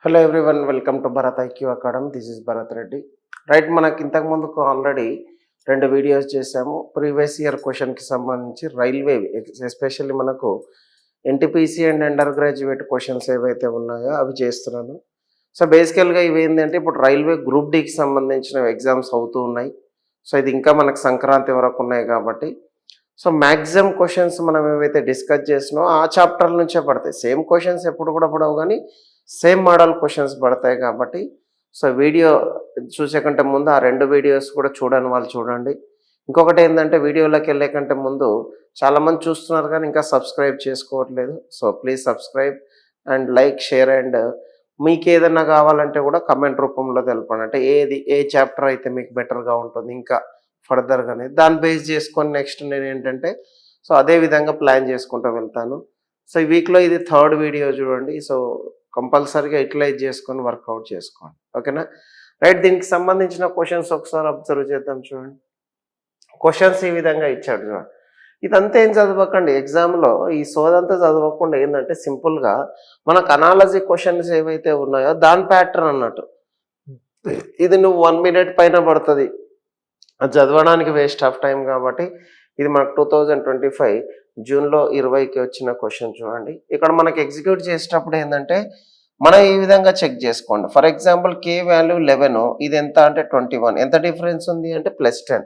Hello everyone, welcome to Bharat IQ academy. This is Bharat Reddy. Right, మనకి ఇంతకు ముందుకు ఆల్రెడీ 2 వీడియోస్ చేశాము. ప్రీవియస్ ఇయర్ క్వశ్చన్కి సంబంధించి రైల్వే, ఎస్పెషల్లీ మనకు NTPC and undergraduate questions ఏవైతే ఉన్నాయో అవి చేస్తున్నాను. సో బేసికల్గా ఇవి ఏంటంటే ఇప్పుడు రైల్వే గ్రూప్ డీకి సంబంధించిన ఎగ్జామ్స్ అవుతూ ఉన్నాయి. సో ఇది ఇంకా మనకు సంక్రాంతి వరకు ఉన్నాయి కాబట్టి సో మ్యాక్సిమం క్వశ్చన్స్ మనం ఏవైతే డిస్కస్ చేసినామో ఆ చాప్టర్ నుంచే పడతాయి. సేమ్ క్వశ్చన్స్ ఎప్పుడు కూడా పడవు, కానీ సేమ్ మోడల్ క్వశ్చన్స్ పడతాయి కాబట్టి సో వీడియో చూసే కంటే ముందు ఆ 2 వీడియోస్ కూడా చూడని వాళ్ళు చూడండి. ఇంకొకటి ఏంటంటే వీడియోలోకి వెళ్ళే కంటే ముందు చాలామంది చూస్తున్నారు కానీ ఇంకా సబ్స్క్రైబ్ చేసుకోవట్లేదు. So please subscribe and like, share and మీకు ఏదన్నా కావాలంటే కూడా కమెంట్ రూపంలో తెలపండి. అంటే ఏ చాప్టర్ అయితే మీకు బెటర్గా ఉంటుంది ఇంకా ఫర్దర్గానే దాన్ని బేస్ చేసుకొని నెక్స్ట్ నేను ఏంటంటే సో అదే విధంగా ప్లాన్ చేసుకుంటూ వెళ్తాను. సో ఈ వీక్లో ఇది 3rd వీడియో చూడండి. సో కంపల్సరీగా యూటిలైజ్ చేసుకొని వర్కౌట్ చేసుకోండి, ఓకేనా? రైట్, దీనికి సంబంధించిన క్వశ్చన్స్ ఒకసారి అబ్జర్వ్ చేద్దాం. చూడండి, క్వశ్చన్స్ ఈ విధంగా ఇచ్చాడు. చూడండి, ఇదంతా ఏం చదవకండి ఎగ్జామ్లో. ఈ సోదంతా చదవకుండా ఏంటంటే సింపుల్గా మనకు అనాలజీ క్వశ్చన్స్ ఏవైతే ఉన్నాయో దాని ప్యాటర్న్ అన్నట్టు. ఇది నువ్వు 1 మినిట్ పైన పడుతుంది, అది చదవడానికి వేస్ట్ ఆఫ్ టైం. కాబట్టి ఇది మనకు 2025 జూన్లో 20కి వచ్చిన క్వశ్చన్. చూడండి, ఇక్కడ మనకి ఎగ్జిక్యూట్ చేసేటప్పుడు ఏంటంటే మనం ఈ విధంగా చెక్ చేసుకోండి. ఫర్ ఎగ్జాంపుల్ కే వాల్యూ 11, ఇది ఎంత అంటే 21. ఎంత డిఫరెన్స్ ఉంది అంటే +10.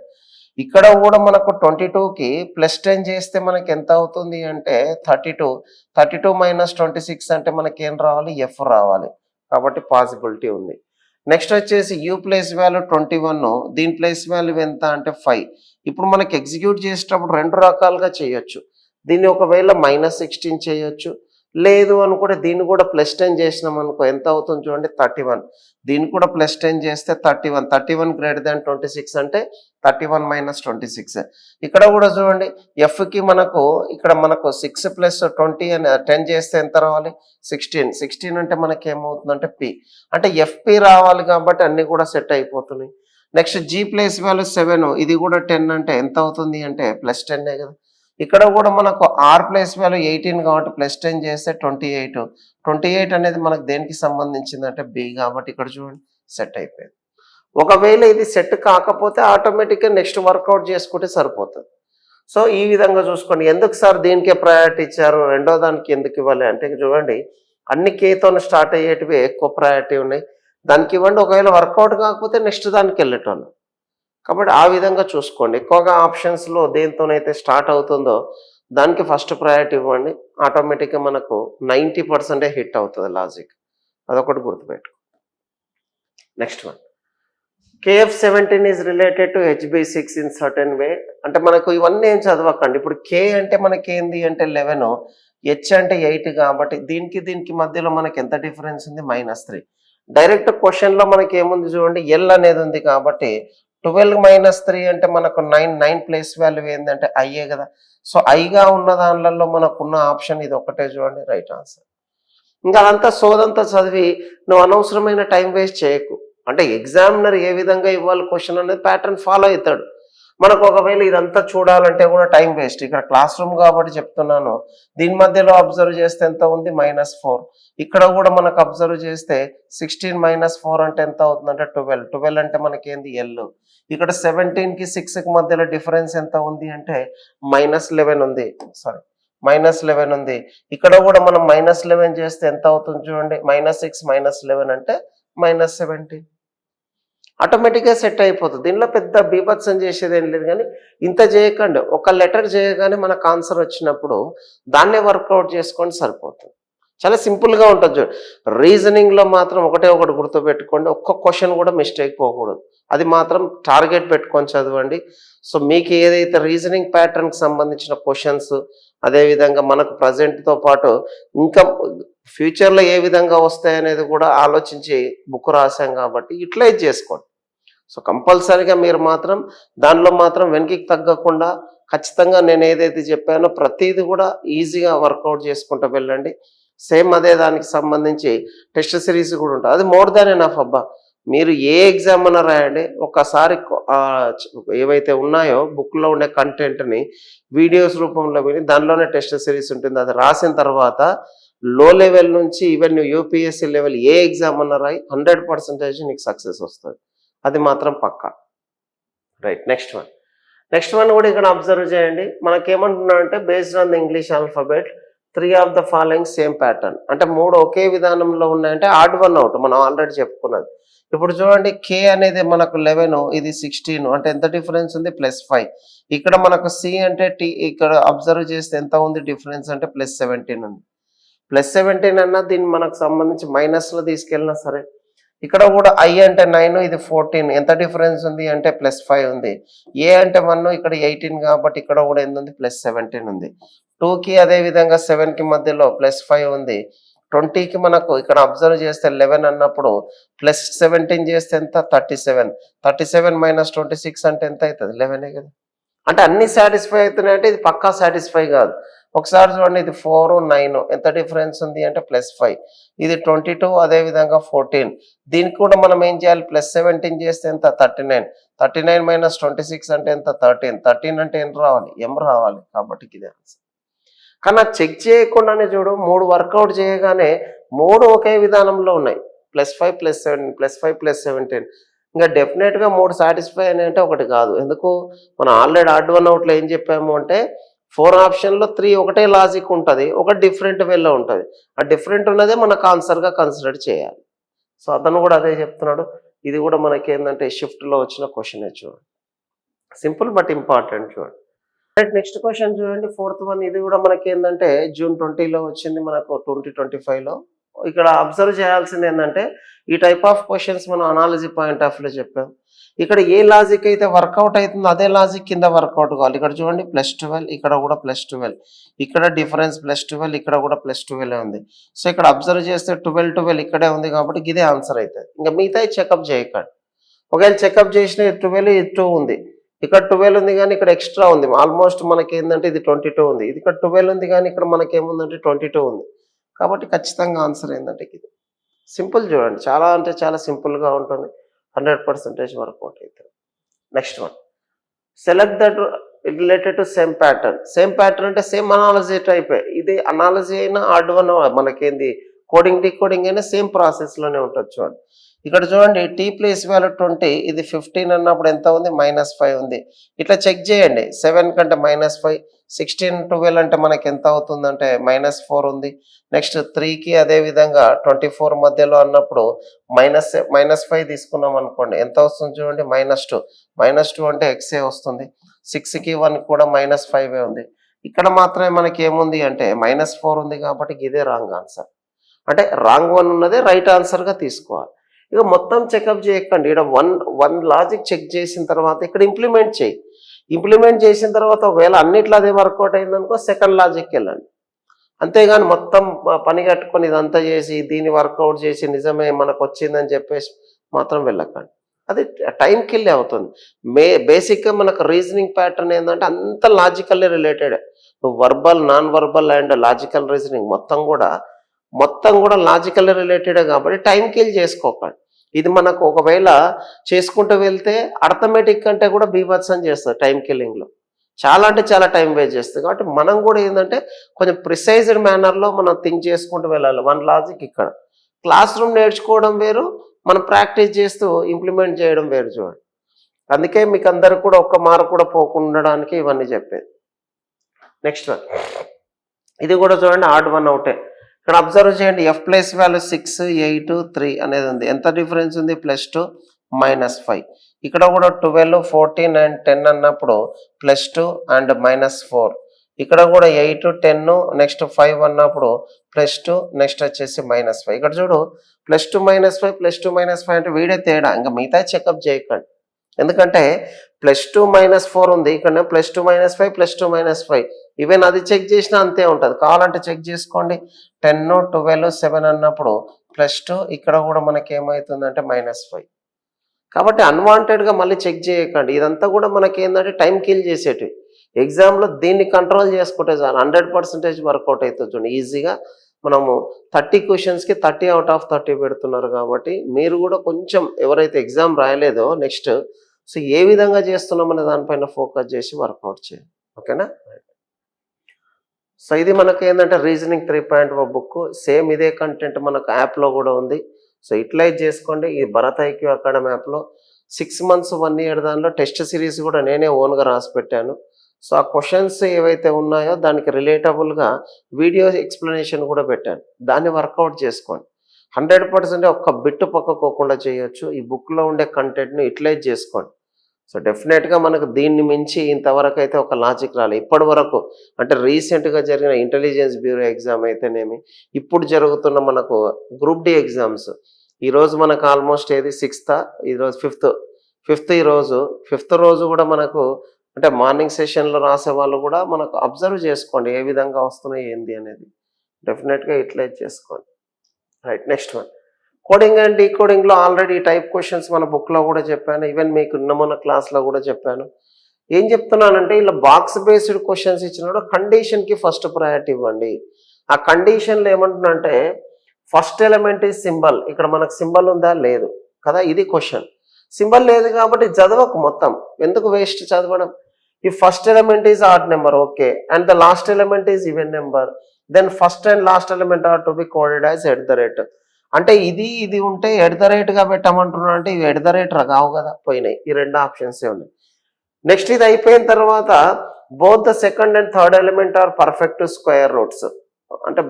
ఇక్కడ కూడా మనకు 22కి +10 చేస్తే మనకి ఎంత అవుతుంది అంటే 32. 32 - 26 అంటే మనకి ఏం రావాలి? F రావాలి. కాబట్టి పాసిబిలిటీ ఉంది. నెక్స్ట్ వచ్చేసి యూ ప్లేస్ వాల్యూ 21, దీని ప్లేస్ వాల్యూ ఎంత అంటే 5. ఇప్పుడు మనకి ఎగ్జిక్యూట్ చేసేటప్పుడు 2 రకాలుగా చేయొచ్చు. దీన్ని ఒకవేళ -16 చేయొచ్చు, లేదు అనుకుంటే దీన్ని కూడా +10 చేసినాం అనుకో ఎంత అవుతుంది చూడండి 31. దీన్ని కూడా +10 చేస్తే 31. 31 > 26 అంటే 31 - 26. ఇక్కడ కూడా చూడండి ఎఫ్కి మనకు ఇక్కడ మనకు 6 + 20 అని 10 చేస్తే ఎంత రావాలి? 16. 16 అంటే మనకి ఏమవుతుందంటే పి, అంటే ఎఫ్పి రావాలి. కాబట్టి అన్నీ కూడా సెట్ అయిపోతున్నాయి. నెక్స్ట్ జీ ప్లేస్ వాల్యూ 7, ఇది కూడా 10 అంటే ఎంత అవుతుంది అంటే +10 కదా. ఇక్కడ కూడా మనకు ఆర్ ప్లేస్ వాల్యూ 18 కాబట్టి +10 చేస్తే 28. 28 అనేది మనకు దేనికి సంబంధించింది అంటే బి, కాబట్టి ఇక్కడ చూడండి సెట్ అయిపోయింది. ఒకవేళ ఇది సెట్ కాకపోతే ఆటోమేటిక్గా నెక్స్ట్ వర్కౌట్ చేసుకుంటే సరిపోతుంది. సో ఈ విధంగా చూసుకోండి. ఎందుకు సార్ దీనికే ప్రయారిటీ ఇచ్చారు, రెండో దానికి ఎందుకు ఇవ్వాలి అంటే చూడండి అన్ని కేతో స్టార్ట్ అయ్యేటివి ఎక్కువ ప్రయారిటీ ఉన్నాయి, దానికి ఇవ్వండి. ఒకవేళ వర్కౌట్ కాకపోతే నెక్స్ట్ దానికి వెళ్ళేటోళ్ళు. కాబట్టి ఆ విధంగా చూసుకోండి. ఎక్కువగా ఆప్షన్స్లో దేనితోనైతే స్టార్ట్ అవుతుందో దానికి ఫస్ట్ ప్రయారిటీ ఇవ్వండి. ఆటోమేటిక్గా మనకు 90% హిట్ అవుతుంది లాజిక్. అదొకటి గుర్తుపెట్టు. Next one, KF17 is related to HB6 in certain way. అంటే మనకు ఇవన్నీ ఏం చదవకండి. ఇప్పుడు K అంటే మనకి ఏంది అంటే 11, H అంటే 8 కాబట్టి దీనికి మధ్యలో మనకి ఎంత డిఫరెన్స్ ఉంది? -3. డైరెక్ట్ క్వశ్చన్లో మనకి ఏముంది చూడండి, L అనేది ఉంది కాబట్టి 12 - 3 అంటే మనకు 9 ప్లేస్ వాల్యూ ఏంటంటే ఐఏ కదా. సో ఐగా ఉన్న దానిలలో మనకున్న ఆప్షన్ ఇది ఒకటే చూడండి, రైట్ ఆన్సర్. ఇంకా అదంతా సోదంతా చదివి నువ్వు అనవసరమైన టైం వేస్ట్ చేయకు. అంటే ఎగ్జామినర్ ఏ విధంగా ఇవ్వాలి క్వశ్చన్ అనేది ప్యాటర్న్ ఫాలో అవుతాడు. మనకు ఒకవేళ ఇదంతా చూడాలంటే కూడా టైం వేస్ట్. ఇక్కడ క్లాస్ రూమ్ కాబట్టి చెప్తున్నాను. దీని మధ్యలో అబ్జర్వ్ చేస్తే ఎంత ఉంది? -4. ఇక్కడ కూడా మనకు అబ్జర్వ్ చేస్తే 16 - 4 అంటే ఎంత అవుతుందంటే 12. 12 అంటే మనకి ఏంది? ఎల్. ఇక్కడ 17కి 6కి మధ్యలో డిఫరెన్స్ ఎంత ఉంది అంటే -11 ఉంది. సారీ, -11 ఉంది. ఇక్కడ కూడా మనం -11 చేస్తే ఎంత అవుతుంది చూడండి, -6 - 11 అంటే -17. ఆటోమేటిక్గా సెట్ అయిపోతుంది. దీనిలో పెద్ద బీభత్సం చేసేది ఏం లేదు, కానీ ఇంత చేయకండి. ఒక లెటర్ చేయగానే మనకు ఆన్సర్ వచ్చినప్పుడు దాన్నే వర్కౌట్ చేసుకొని సరిపోతుంది. చాలా సింపుల్గా ఉంటుంది. చూడండి, రీజనింగ్లో మాత్రం ఒకటే ఒకటి గుర్తుపెట్టుకోండి, ఒక్క క్వశ్చన్ కూడా మిస్టేక్ పోకూడదు. అది మాత్రం టార్గెట్ పెట్టుకొని చదవండి. సో మీకు ఏదైతే రీజనింగ్ ప్యాటర్న్కి సంబంధించిన క్వశ్చన్స్, అదేవిధంగా మనకు ప్రజెంట్తో పాటు ఇంకా ఫ్యూచర్లో ఏ విధంగా వస్తాయనేది కూడా ఆలోచించి బుక్ రాసాం కాబట్టి యూటిలైజ్ చేసుకోండి. సో కంపల్సరీగా మీరు మాత్రం దానిలో మాత్రం వెనక్కి తగ్గకుండా ఖచ్చితంగా నేను ఏదైతే చెప్పానో ప్రతిదీ కూడా ఈజీగా వర్కౌట్ చేసుకుంటూ వెళ్ళండి. సేమ్ అదే దానికి సంబంధించి టెస్ట్ సిరీస్ కూడా ఉంటుంది. అది మోర్ దాన్ ఎనఫ్ అబ్బా. మీరు ఏ ఎగ్జామ్ అన్నా రాయండి, ఒక్కసారి ఏవైతే ఉన్నాయో బుక్లో ఉండే కంటెంట్ని వీడియోస్ రూపంలో విని దానిలోనే టెస్ట్ సిరీస్ ఉంటుంది. అది రాసిన తర్వాత లో లెవెల్ నుంచి ఈవెన్ నువ్వు యూపీఎస్సీ లెవెల్ ఏ ఎగ్జామ్ అన్నా రాయి 100% నీకు సక్సెస్ వస్తుంది. అది మాత్రం పక్కా. రైట్, నెక్స్ట్ వన్ కూడా ఇక్కడ అబ్జర్వ్ చేయండి. మనకేమంటున్నాడంటే based on the English alphabet 3 of the following same pattern. అంటే 3 ఒకే విధానంలో ఉన్నాయంటే ఆడ్ వన్ అవుట్, మనం ఆల్రెడీ చెప్పుకున్నది. ఇప్పుడు చూడండి, కే అనేది మనకు 11, ఇది 16, అంటే ఎంత డిఫరెన్స్ ఉంది? +5. ఇక్కడ మనకు సి అంటే టీ, ఇక్కడ అబ్జర్వ్ చేస్తే ఎంత ఉంది డిఫరెన్స్ అంటే +17 ఉంది. +17 అన్నా దీన్ని మనకు సంబంధించి మైనస్లో తీసుకెళ్ళినా సరే. ఇక్కడ కూడా ఐ అంటే 9, ఇది 14, ఎంత డిఫరెన్స్ ఉంది అంటే +5 ఉంది. ఏ అంటే 1, ఇక్కడ 18 కాబట్టి ఇక్కడ కూడా ఎంత ఉంది? +17 ఉంది. 2కి అదేవిధంగా 7కి మధ్యలో +5 ఉంది. 20కి మనకు ఇక్కడ అబ్జర్వ్ చేస్తే 11 అన్నప్పుడు +17 చేస్తే ఎంత? 37. 37 - 26 అంటే ఎంత అవుతుంది? 11 కదా. అంటే అన్ని సాటిస్ఫై అవుతున్నాయి అంటే ఇది పక్కా సాటిస్ఫై కాదు. ఒకసారి చూడండి, ఇది 4, 9, ఎంత డిఫరెన్స్ ఉంది అంటే +5. ఇది 22, అదేవిధంగా 14. దీనికి కూడా మనం ఏం చేయాలి? +17 చేస్తే ఎంత? 39. 39 - 26 అంటే ఎంత? 13. 13 అంటే ఏం రావాలి? M రావాలి. కాబట్టి ఇది ఆన్సర్. కానీ నాకు చెక్ చేయకుండానే చూడు, 3 వర్కౌట్ చేయగానే 3 ఒకే విధానంలో ఉన్నాయి. +5 +7, +5 +17. ఇంకా డెఫినెట్గా 3 సాటిస్ఫై అని అంటే ఒకటి కాదు. ఎందుకు? మనం ఆల్రెడీ ఆడ్ వన్ అవుట్లో ఏం చెప్పాము అంటే 4 ఆప్షన్లో 3 ఒకటే లాజిక్ ఉంటుంది, ఒక డిఫరెంట్ వేలో ఉంటుంది. ఆ డిఫరెంట్ ఉన్నదే మనకు ఆన్సర్గా కన్సిడర్ చేయాలి. సో అతను కూడా అదే చెప్తున్నాడు. ఇది కూడా మనకి ఏంటంటే షిఫ్ట్లో వచ్చిన క్వశ్చన్ చూడండి. సింపుల్ బట్ ఇంపార్టెంట్ చూడండి. రైట్, నెక్స్ట్ క్వశ్చన్ చూడండి, 4th వన్. ఇది కూడా మనకి ఏంటంటే June 20లో వచ్చింది, మనకు 2025లో. ఇక్కడ అబ్జర్వ్ చేయాల్సింది ఏంటంటే ఈ టైప్ ఆఫ్ క్వశ్చన్స్ మనం అనాలజీ పాయింట్ ఆఫ్ వ్యూలో చెప్పాం. ఇక్కడ ఏ లాజిక్ అయితే వర్కౌట్ అవుతుందో అదే లాజిక్ కింద వర్కౌట్ కావాలి. ఇక్కడ చూడండి +12, ఇక్కడ కూడా +12, ఇక్కడ డిఫరెన్స్ +12, ఇక్కడ కూడా +12 ఉంది. సో ఇక్కడ అబ్జర్వ్ చేస్తే 12, 12 ఇక్కడే ఉంది కాబట్టి ఇదే ఆన్సర్ అవుతుంది. ఇంకా మిగతా చెకప్ చేయకండి. ఒకవేళ చెకప్ చేసిన 12, 2 ఉంది, ఇక్కడ 12 ఉంది కానీ ఇక్కడ ఎక్స్ట్రా ఉంది. ఆల్మోస్ట్ మనకి ఏంటంటే ఇది 22 ఉంది, ఇది ఇక్కడ 12 ఉంది కానీ ఇక్కడ మనకి ఏముందంటే 22 ఉంది. కాబట్టి ఖచ్చితంగా ఆన్సర్ ఏంటంటే ఇది. సింపుల్ చూడండి, చాలా అంటే చాలా సింపుల్గా ఉంటుంది. 100% వర్కౌట్ అవుతుంది. Next one, select that related to same pattern. Same pattern అంటే సేమ్ అనాలజీ టైప్. ఇది అనాలజీ అయినా ఆడ్ వన్ మనకేంది కోడింగ్ డీకోడింగ్ అయినా సేమ్ ప్రాసెస్లోనే ఉంటుంది. చూడండి ఇక్కడ చూడండి, టీ ప్లేస్ వాల్యూ 20, ఇది 15 అన్నప్పుడు ఎంత ఉంది? -5 ఉంది. ఇట్లా చెక్ చేయండి. 7 కంటే -5, 16, 12 అంటే మనకి ఎంత అవుతుందంటే -4 ఉంది. నెక్స్ట్ 3కి అదేవిధంగా 24 మధ్యలో అన్నప్పుడు -5 తీసుకున్నాం అనుకోండి, ఎంత వస్తుంది చూడండి? -2. -2 అంటే ఎక్సే వస్తుంది. 6కి 1 కూడా -5 ఉంది. ఇక్కడ మాత్రమే మనకి ఏముంది అంటే -4 ఉంది కాబట్టి ఇదే రాంగ్ ఆన్సర్. అంటే రాంగ్ వన్ ఉన్నదే రైట్ ఆన్సర్గా తీసుకోవాలి. ఇక మొత్తం చెకప్ చేయకండి. ఇక్కడ వన్ లాజిక్ చెక్ చేసిన తర్వాత ఇక్కడ ఇంప్లిమెంట్ చేయి. ఇంప్లిమెంట్ చేసిన తర్వాత ఒకవేళ అన్నిట్లో అదే వర్కౌట్ అయిందనుకో సెకండ్ లాజిక్కి వెళ్ళండి. అంతేగాని మొత్తం పని కట్టుకొని ఇదంతా చేసి దీన్ని వర్కౌట్ చేసి నిజమే మనకు వచ్చిందని చెప్పేసి మాత్రం వెళ్ళకండి. అది టైం కిల్ అవుతుంది. బేసిక్గా మనకు రీజనింగ్ ప్యాటర్న్ ఏంటంటే అంత లాజికల్లీ రిలేటెడ్. నువ్వు verbal, non verbal and logical reasoning మొత్తం కూడా లాజికల్ రిలేటెడే కాబట్టి టైం కిల్ చేసుకోకండి. ఇది మనకు ఒకవేళ చేసుకుంటూ వెళ్తే అర్థమెటిక్ కంటే కూడా బీభత్సం చేస్తుంది టైం కిల్లింగ్లో. చాలా అంటే చాలా టైం వేస్ట్ చేస్తుంది. కాబట్టి మనం కూడా ఏంటంటే కొంచెం ప్రిసైజ్డ్ మేనర్లో మనం థింక్ చేసుకుంటూ వెళ్ళాలి. వన్ లాజిక్ ఇక్కడ క్లాస్ రూమ్ నేర్చుకోవడం వేరు, మనం ప్రాక్టీస్ చేస్తూ ఇంప్లిమెంట్ చేయడం వేరు. చూడండి, అందుకే మీకు అందరికి కూడా ఒక్క మార్క్ కూడా పోకుండా ఉండడానికి ఇవన్నీ చెప్పేది. నెక్స్ట్ వన్, ఇది కూడా చూడండి ఆడ్ వన్ అవుటే. ఇక్కడ అబ్జర్వ్ చేయండి, F ప్లేస్ వాల్యూ 6, 8, 3 అనేది ఉంది. ఎంత డిఫరెన్స్ ఉంది? +2, -5. ఇక్కడ కూడా 12, 14 అండ్ 10 అన్నప్పుడు +2 అండ్ -4. ఇక్కడ కూడా 8, 10, నెక్స్ట్ 5 అన్నప్పుడు +2, నెక్స్ట్ వచ్చేసి -5. ఇక్కడ చూడు +2 -5, +2 -5 అంటే వీడే తేడా. ఇంకా మిగతా చెకప్ చేయకండి. ఎందుకంటే +2 -4 ఉంది, ఇక్కడ +2 -5, +2 -5. ఈవెన్ అది చెక్ చేసినా అంతే ఉంటుంది. కావాలంటే చెక్ చేసుకోండి. 10, 12, 7 అన్నప్పుడు +2, ఇక్కడ కూడా మనకి ఏమవుతుందంటే -5. కాబట్టి అన్వాంటెడ్గా మళ్ళీ చెక్ చేయకండి. ఇదంతా కూడా మనకి ఏంటంటే టైం కిల్ చేసేటివి. ఎగ్జామ్లో దీన్ని కంట్రోల్ చేసుకుంటే చాలు 100% వర్కౌట్ అవుతుంది. చూడండి ఈజీగా మనము 30 క్వశ్చన్స్కి 30 అవుట్ ఆఫ్ 30 పెడుతున్నారు. కాబట్టి మీరు కూడా కొంచెం ఎవరైతే ఎగ్జామ్ రాయలేదో నెక్స్ట్ సో ఏ విధంగా చేస్తున్నామనే దానిపైన ఫోకస్ చేసి వర్కౌట్ చేయండి. ఓకేనా? సో ఇది మనకి ఏంటంటే రీజనింగ్ 3.0 బుక్. సేమ్ ఇదే కంటెంట్ మనకు యాప్లో కూడా ఉంది. సో యూటిలైజ్ చేసుకోండి ఈ భరత్ ఐక్యూ అకాడమీ యాప్లో. 6 మంత్స్ 1 ఇయర్ దానిలో టెస్ట్ సిరీస్ కూడా నేనే ఓన్గా రాసి పెట్టాను. సో ఆ క్వశ్చన్స్ ఏవైతే ఉన్నాయో దానికి రిలేటబుల్గా వీడియో ఎక్స్ప్లెనేషన్ కూడా పెట్టాను. దాన్ని వర్కౌట్ చేసుకోండి. 100% ఒక్క బిట్టు పక్కకోకుండా చేయొచ్చు. ఈ బుక్లో ఉండే కంటెంట్ని యూటిలైజ్ చేసుకోండి. సో డెఫినెట్గా మనకు దీన్ని మించి ఇంతవరకు అయితే ఒక లాజిక్ రాలేదు ఇప్పటి వరకు. అంటే రీసెంట్గా జరిగిన ఇంటెలిజెన్స్ బ్యూరో ఎగ్జామ్ అయితేనేమి, ఇప్పుడు జరుగుతున్న మనకు గ్రూప్ డి ఎగ్జామ్స్. ఈరోజు మనకు ఆల్మోస్ట్ ఏది 6th, ఈరోజు 5th ఈరోజు 5th రోజు కూడా మనకు అంటే మార్నింగ్ సెషన్లో రాసే వాళ్ళు కూడా మనకు అబ్జర్వ్ చేసుకోండి ఏ విధంగా వస్తున్నాయి ఏంది అనేది. డెఫినెట్గా యూటిలైజ్ చేసుకోండి. Right, next one. Coding and డీకోడింగ్లో ఆల్రెడీ టైప్ క్వశ్చన్స్ మన బుక్లో కూడా చెప్పాను. ఈవెన్ మీకు మన క్లాస్లో కూడా చెప్పాను. ఏం చెప్తున్నానంటే ఇలా బాక్స్ బేస్డ్ క్వశ్చన్స్ ఇచ్చినప్పుడు కండిషన్కి ఫస్ట్ ప్రయారిటీ ఇవ్వండి. ఆ కండిషన్లో ఏమంటున్నంటే ఫస్ట్ ఎలిమెంట్ ఈజ్ సింబల్. ఇక్కడ మనకు సింబల్ ఉందా లేదు కదా, ఇది క్వశ్చన్. సింబల్ లేదు కాబట్టి చదవకు మొత్తం, ఎందుకు వేస్ట్ చదవడం. ఈ first element is odd number, okay, and the last element is even number, then first and last element are to be coded as @ అంటే ఇది ఉంటే @ పెట్టమంటున్నా అంటే ఇవి @ కావు కదా, పోయినాయి. ఈ 2 ఆప్షన్సే ఉన్నాయి. నెక్స్ట్ ఇది అయిపోయిన తర్వాత both the second and third element are perfect square roots. అంటే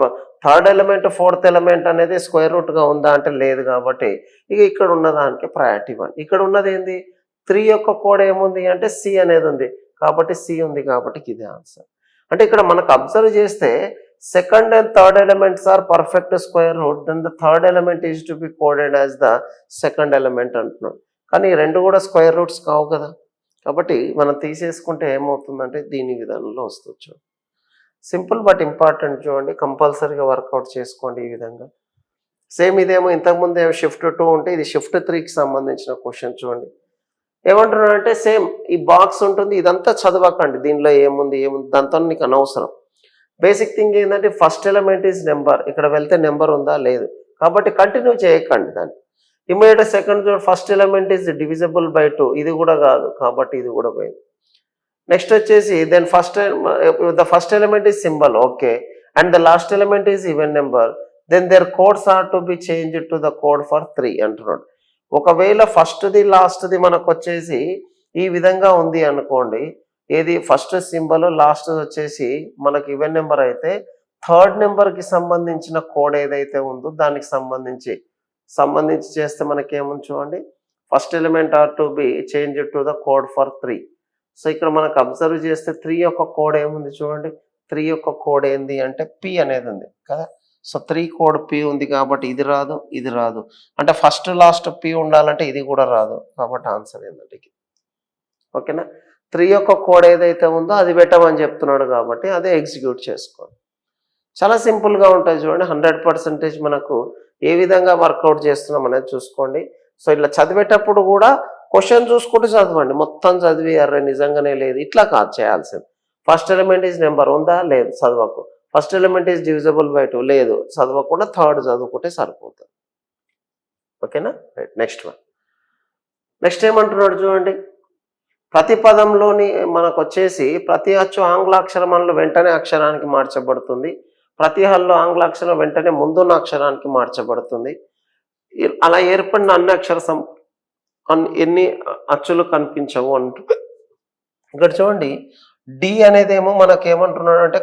థర్డ్ ఎలిమెంట్ 4th ఎలిమెంట్ అనేది స్క్వేర్ రూట్గా ఉందా అంటే లేదు కాబట్టి ఇక ఇక్కడ ఉన్న దానికి ప్రయారిటీ ఇవ్వండి. ఇక్కడ ఉన్నది ఏంది 3 యొక్క కోడ్ ఏముంది అంటే సి అనేది ఉంది కాబట్టి సి ఉంది కాబట్టి ఇది ఆన్సర్. అంటే ఇక్కడ మనకు అబ్జర్వ్ చేస్తే second and third elements are perfect square root, then the third element is to be coded as the second element అంటున్నాడు. కానీ ఈ 2 కూడా స్క్వేర్ రూట్స్ కావు కదా, కాబట్టి మనం తీసేసుకుంటే ఏమవుతుందంటే దీని విధానంలో వస్తుంది. సింపుల్ బట్ ఇంపార్టెంట్ చూడండి, కంపల్సరీగా వర్కౌట్ చేసుకోండి ఈ విధంగా. సేమ్ ఇదేమో ఇంతకుముందు ఏమో షిఫ్ట్ 2 ఉంటే ఇది షిఫ్ట్ 3కి సంబంధించిన క్వశ్చన్ చూడండి. ఏమంటున్నాడు అంటే సేమ్ ఈ బాక్స్ ఉంటుంది, ఇదంతా చదవకండి, దీనిలో ఏముంది దాంతో నీకు అనవసరం. బేసిక్ థింగ్ ఏంటంటే ఫస్ట్ ఎలిమెంట్ ఈజ్ నెంబర్, ఇక్కడ వెళ్తే నెంబర్ ఉందా లేదు కాబట్టి కంటిన్యూ చేయకండి దాన్ని. Immediate second first element is divisible by 2, ఇది కూడా కాదు కాబట్టి ఇది కూడా పోయింది. నెక్స్ట్ వచ్చేసి then the first element is symbol, okay, and the last element is even number, then their codes are to be change to the code for 3 అంటున్నాడు. ఒకవేళ ఫస్ట్ది లాస్ట్ది మనకు వచ్చేసి ఈ విధంగా ఉంది అనుకోండి, ఏది ఫస్ట్ సింబల్ లాస్ట్ వచ్చేసి మనకి ఈవెన్ నెంబర్ అయితే థర్డ్ నెంబర్కి సంబంధించిన కోడ్ ఏదైతే ఉందో దానికి సంబంధించి చేస్తే మనకి ఏముంది చూడండి, first element are to be change to the code for 3. So ఇక్కడ మనకు అబ్జర్వ్ చేస్తే 3 యొక్క కోడ్ ఏముంది చూడండి, 3 యొక్క కోడ్ ఏంది అంటే పి అనేది ఉంది కదా. సో 3 కోడ్ పి ఉంది కాబట్టి ఇది రాదు ఇది రాదు, అంటే ఫస్ట్ లాస్ట్ పి ఉండాలంటే ఇది కూడా రాదు కాబట్టి ఆన్సర్ ఏంటంటే ఓకేనా. 3 యొక్క కోడ్ ఏదైతే ఉందో అది పెట్టమని చెప్తున్నాడు కాబట్టి అదే ఎగ్జిక్యూట్ చేసుకోండి. చాలా సింపుల్గా ఉంటుంది చూడండి. 100% మనకు ఏ విధంగా వర్కౌట్ చేస్తున్నాం అనేది చూసుకోండి. సో ఇట్లా చదివేటప్పుడు కూడా క్వశ్చన్ చూసుకుంటూ చదవండి, మొత్తం చదివి అర్రే నిజంగానే లేదు ఇట్లా కాదు చేయాల్సింది. ఫస్ట్ ఎలిమెంట్ ఈజ్ నెంబర్ ఉందా లేదు చదవకు, first element is divisible by 2 లేదు చదవకుండా థర్డ్ చదువుకుంటే సరిపోతుంది. ఓకేనా, రైట్. Next one. నెక్స్ట్ ఏమంటున్నాడు చూడండి, ప్రతి పదంలోని మనకు వచ్చేసి ప్రతి అచ్చు ఆంగ్లాక్షరములు వెంటనే అక్షరానికి మార్చబడుతుంది, ప్రతి హల్లో ఆంగ్లాక్షరం వెంటనే ముందున్న అక్షరానికి మార్చబడుతుంది. అలా ఏర్పడిన ఎన్ని అచ్చులు కనిపించవు అంటూ ఇక్కడ చూడండి. డి అనేదేమో మనకేమంటున్నాడు అంటే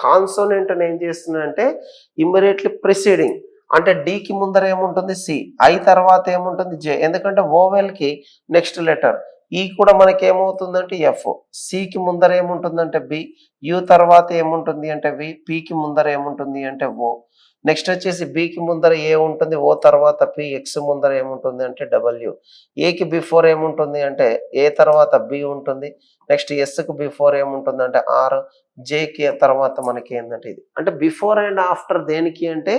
కాన్సోనెంట్ ఏం చేస్తున్నాడంటే ఇమ్మీడియట్లీ ప్రిసీడింగ్, అంటే డికి ముందర ఏముంటుంది సి, ఐ తర్వాత ఏముంటుంది జే, ఎందుకంటే ఓవెల్కి నెక్స్ట్ లెటర్. ఈ కూడా మనకి ఏమవుతుందంటే ఎఫ్, సికి ముందర ఏముంటుందంటే బి, యు తర్వాత ఏముంటుంది అంటే వి, పికి ముందర ఏముంటుంది అంటే ఓ, నెక్స్ట్ వచ్చేసి బికి ముందర ఏ ఉంటుంది, ఓ తర్వాత పి, ఎక్స్ ముందర ఏముంటుంది అంటే డబ్ల్యూ, ఏకి బిఫోర్ ఏముంటుంది అంటే ఏ తర్వాత బి ఉంటుంది, నెక్స్ట్ ఎస్కి బిఫోర్ ఏముంటుంది అంటే ఆర్, జేకి తర్వాత మనకి ఏంటంటే ఇది. అంటే బిఫోర్ అండ్ ఆఫ్టర్ దేనికి అంటే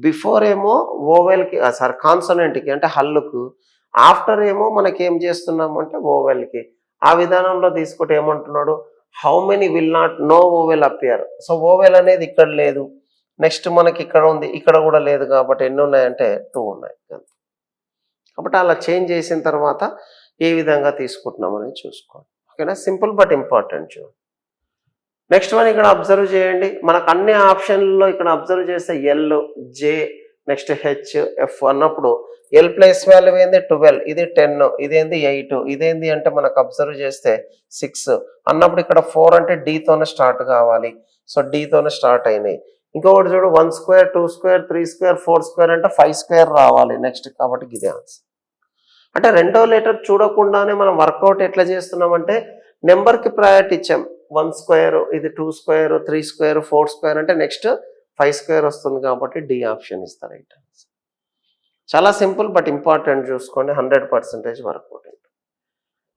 బిఫోర్ ఏమో ఓవెల్కి కాన్సోనెంట్కి అంటే హల్లుకు, ఆఫ్టర్ ఏమో మనకి ఏం చేస్తున్నాము అంటే ఓవెల్కి. ఆ విధానంలో తీసుకుంటే ఏమంటున్నాడు, how many will not no vowel appear. So vowel అనేది ఇక్కడ లేదు, నెక్స్ట్ మనకి ఇక్కడ ఉంది, ఇక్కడ కూడా లేదు కాబట్టి ఎన్ని ఉన్నాయంటే 2 ఉన్నాయి. కాబట్టి అలా చేంజ్ చేసిన తర్వాత ఏ విధంగా తీసుకుంటున్నాం అనేది చూసుకోండి. ఓకేనా, సింపుల్ బట్ ఇంపార్టెంట్ చూడండి. నెక్స్ట్ వన్ ఇక్కడ అబ్జర్వ్ చేయండి, మనకు అన్ని ఆప్షన్లలో ఇక్కడ అబ్జర్వ్ చేస్తే ఎల్, జే, నెక్స్ట్ హెచ్, ఎఫ్ అన్నప్పుడు ఎల్ ప్లేస్ వాల్యూ ఏంది 12, ఇది 10, ఇదేంది 8, ఇదేంది అంటే మనకు అబ్జర్వ్ చేస్తే 6 అన్నప్పుడు ఇక్కడ 4 అంటే డీతోనే స్టార్ట్ కావాలి. సో డీతోనే స్టార్ట్ అయినాయి. ఇంకొకటి చూడు 1 స్క్వేర్ 2 స్క్వేర్ 3 స్క్వేర్ 4 స్క్వేర్ అంటే 5 స్క్వేర్ రావాలి నెక్స్ట్. కాబట్టి ఇది ఆన్సర్. అంటే రెండో లెటర్ చూడకుండానే మనం వర్కౌట్ ఎట్లా చేస్తున్నామంటే నెంబర్కి ప్రయారిటీ ఇచ్చాం. 1 స్క్వేర్, ఇది 2 స్క్వేర్ 3 స్క్వేర్ 4 స్క్వేర్ అంటే నెక్స్ట్ 5 స్క్వేర్ వస్తుంది. కాబట్టి డి ఆప్షన్ ఇస్తారు రైట్ ఆన్సర్. చాలా సింపుల్ బట్ ఇంపార్టెంట్, చూసుకోండి 100% వర్కౌట్ అయింది.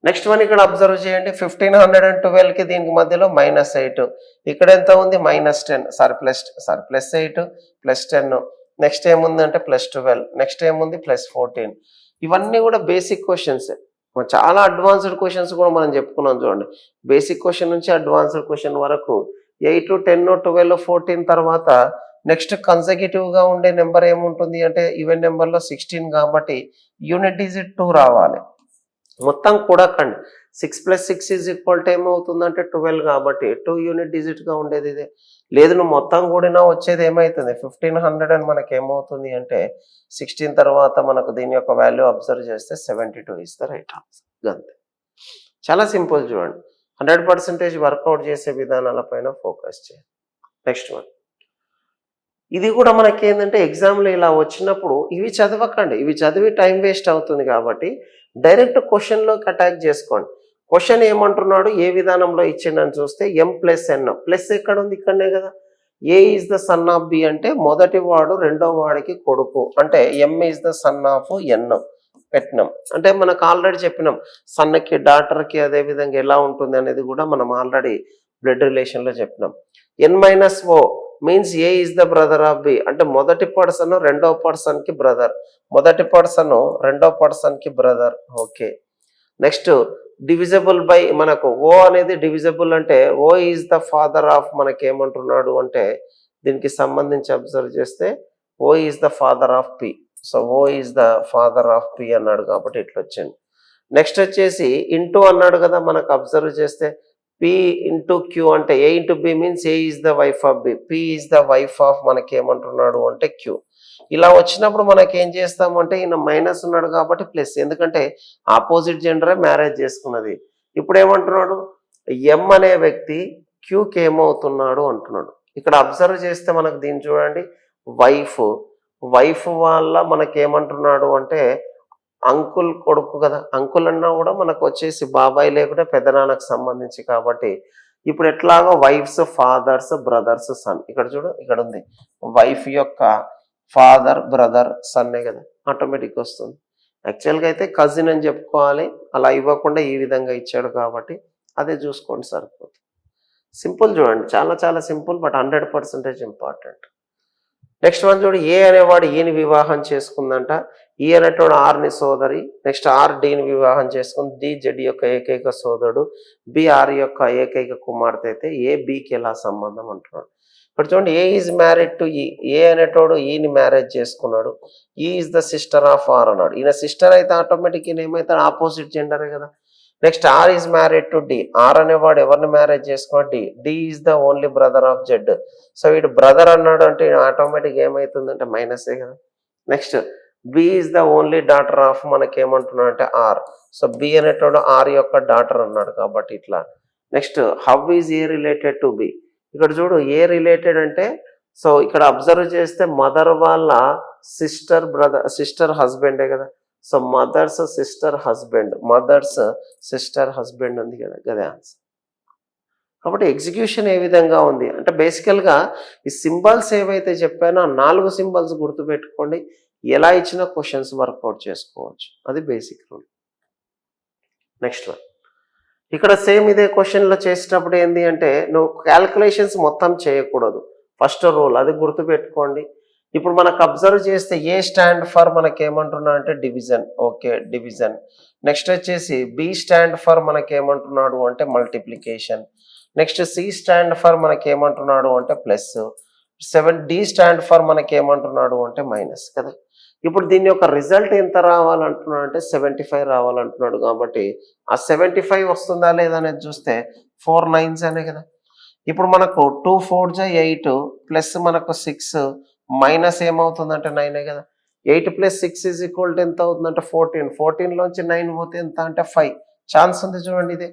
నెక్స్ట్ వన్ ఇక్కడ అబ్జర్వ్ చేయండి, 1512కి దీనికి మధ్యలో -8, ఇక్కడ ఎంత ఉంది -10, +8 +10, నెక్స్ట్ ఏముంది అంటే +12, నెక్స్ట్ ఏముంది +14. ఇవన్నీ కూడా బేసిక్ క్వశ్చన్స్. చాలా అడ్వాన్స్డ్ క్వశ్చన్స్ కూడా మనం చెప్పుకున్నాం చూడండి. బేసిక్ క్వశ్చన్ నుంచి అడ్వాన్స్డ్ క్వశ్చన్ వరకు 8, 10, 12, 14 తర్వాత నెక్స్ట్ కన్సెక్యూటివ్గా ఉండే నెంబర్ ఏముంటుంది అంటే ఈవెన్ నెంబర్లో 16 కాబట్టి యూనిట్ డిజిట్ 2 రావాలి. మొత్తం కూడకండి, 6 + 6 ఏమవుతుందంటే 12 కాబట్టి 2 యూనిట్ డిజిట్గా ఉండేది ఇదే. లేదు నువ్వు మొత్తం కూడినా వచ్చేది ఏమవుతుంది 1500 అని మనకి ఏమవుతుంది అంటే 16 తర్వాత మనకు దీని యొక్క వాల్యూ అబ్జర్వ్ చేస్తే 72 ఇస్ ద రైట్ ఆన్సర్. అంతే, చాలా సింపుల్ చూడండి. 100% వర్కౌట్ చేసే విధానాలపైన ఫోకస్ చేయండి. నెక్స్ట్ వన్, ఇది కూడా మనకి ఏంటంటే ఎగ్జామ్లో ఇలా వచ్చినప్పుడు ఇవి చదవకండి, ఇవి చదివి టైం వేస్ట్ అవుతుంది. కాబట్టి డైరెక్ట్ క్వశ్చన్లోకి అటాక్ చేసుకోండి. క్వశ్చన్ ఏమంటున్నాడు, ఏ విధానంలో ఇచ్చిండని చూస్తే M+N, ప్లస్ ఎక్కడ ఉంది, ఇక్కడనే కదా. A is the son of B అంటే మొదటి వాడు రెండో వాడికి కొడుకు, అంటే M is the son of N పెట్టినాం. అంటే మనకు ఆల్రెడీ చెప్పినాం సన్కి డాటర్కి అదే విధంగా ఎలా ఉంటుంది అనేది కూడా మనం ఆల్రెడీ బ్లడ్ రిలేషన్లో చెప్పినాం. N-O means a is the brother of B అంటే మొదటి పర్సన్ రెండో పర్సన్కి బ్రదర్, మొదటి పర్సన్ రెండో పర్సన్కి brother. Okay, next divisible by, మనకు ఓ అనేది డివిజబుల్ అంటే O is the father of మనకి ఏమంటున్నాడు అంటే దీనికి సంబంధించి అబ్జర్వ్ చేస్తే O is the father of P. So O is the father of P అన్నాడు కాబట్టి ఇట్లా వచ్చింది. నెక్స్ట్ వచ్చేసి ఇంటూ అన్నాడు కదా, మనకు అబ్జర్వ్ చేస్తే P into Q అంటే A into B means A is the wife of B, P is the wife of మనకి ఏమంటున్నాడు అంటే Q. ఇలా వచ్చినప్పుడు మనకి ఏం చేస్తాము అంటే ఈయన మైనస్ ఉన్నాడు కాబట్టి ప్లస్, ఎందుకంటే ఆపోజిట్ జెండరే మ్యారేజ్ చేసుకున్నది. ఇప్పుడు ఏమంటున్నాడు M అనే వ్యక్తి Qకి ఏమవుతున్నాడు అంటున్నాడు. ఇక్కడ అబ్జర్వ్ చేస్తే మనకు దీన్ని చూడండి, వైఫ్ వాళ్ళ మనకి ఏమంటున్నాడు అంటే అంకుల్ కొడుకు కదా. అంకుల్ అన్నా కూడా మనకు వచ్చేసి బాబాయ్ లేకుంటే పెద్దనాన్నకు సంబంధించి కాబట్టి ఇప్పుడు ఎట్లాగో వైఫ్స్ ఫాదర్స్ బ్రదర్స్ సన్. ఇక్కడ చూడు, ఇక్కడ ఉంది వైఫ్ యొక్క ఫాదర్ బ్రదర్ సన్నే కదా, ఆటోమేటిక్ వస్తుంది. యాక్చువల్గా అయితే కజిన్ అని చెప్పుకోవాలి, అలా ఇవ్వకుండా ఈ విధంగా ఇచ్చాడు కాబట్టి అదే చూసుకోండి సరిపోతుంది. సింపుల్ చూడండి, చాలా చాలా simple but 100% important. Next one చూడు, ఏ అనేవాడు ఈని వివాహం చేసుకుందంట, ఈ అనేటోడు ఆర్ని సోదరి, నెక్స్ట్ ఆర్ డీని వివాహం చేసుకుంది, డి జెడ్ యొక్క ఏకైక సోదరుడు, బి ఆర్ యొక్క ఏకైక కుమార్తె అయితే ఏ బికి ఎలా సంబంధం అంటున్నాడు. ఇప్పుడు చూడండి, ఏ ఈజ్ మ్యారీడ్ టు ఈ, ఏ అనేటోడు ఈని మ్యారేజ్ చేసుకున్నాడు, e is the sister of r అన్నాడు. ఈయన సిస్టర్ అయితే ఆటోమేటిక్ ఈయన ఏమైతే ఆపోజిట్ జెండరే కదా. Next r is married to d, r అనేవాడు ఎవరిని మ్యారేజ్ చేసుకున్నాడు d, d is the only brother of z. So వీడు బ్రదర్ అన్నాడు అంటే ఆటోమేటిక్ ఏమవుతుందంటే మైనసే కదా. Next b is the only daughter of మనకి ఏమంటున్నాడు అంటే ఆర్. సో బి అనేటోడు ఆర్ యొక్క డాటర్ అన్నాడు కాబట్టి ఇట్లా. Next how is a related to b, ఇక్కడ చూడు ఏ రిలేటెడ్ అంటే సో ఇక్కడ అబ్జర్వ్ చేస్తే మదర్ వాళ్ళ సిస్టర్ హస్బెండే కదా. సో మదర్స్ సిస్టర్ హస్బెండ్ ఉంది కదా, అదే ఆన్సర్. కాబట్టి ఎగ్జిక్యూషన్ ఏ విధంగా ఉంది అంటే బేసికల్గా ఈ సింబల్స్ ఏవైతే చెప్పానో 4 సింబల్స్ గుర్తుపెట్టుకోండి, ఎలా ఇచ్చిన క్వశ్చన్స్ వర్కౌట్ చేసుకోవచ్చు, అది బేసిక్ రూల్. నెక్స్ట్ వన్, ఇక్కడ సేమ్ ఇదే క్వశ్చన్లో చేసేటప్పుడు ఏంటి అంటే నువ్వు క్యాల్కులేషన్స్ మొత్తం చేయకూడదు, ఫస్ట్ రూల్ అది గుర్తుపెట్టుకోండి. ఇప్పుడు మనకు అబ్జర్వ్ చేస్తే ఏ స్టాండ్ ఫర్ మనకి ఏమంటున్నా అంటే డివిజన్. Okay, division. నెక్స్ట్ వచ్చేసి బి స్టాండ్ ఫర్ మనకి ఏమంటున్నాడు అంటే multiplication. Next c stand for మనకి ఏమంటున్నాడు అంటే ప్లస్. 7 డి స్టాండ్ ఫర్ మనకి ఏమంటున్నాడు అంటే మైనస్ కదా. ఇప్పుడు దీని యొక్క రిజల్ట్ ఎంత రావాలంటున్నాడు అంటే 75 రావాలంటున్నాడు. కాబట్టి ఆ 75 వస్తుందా లేదా అనేది చూస్తే 4 9s అనే కదా. ఇప్పుడు మనకు 2 4 జా 8 ప్లస్ మనకు 6 మైనస్ ఏమవుతుందంటే 9 కదా. 8 + 6 = ఎంత అవుతుందంటే 14. 14లోంచి 9 పోతే ఎంత అంటే 5. ఛాన్స్ ఉంది చూడండి ఇది.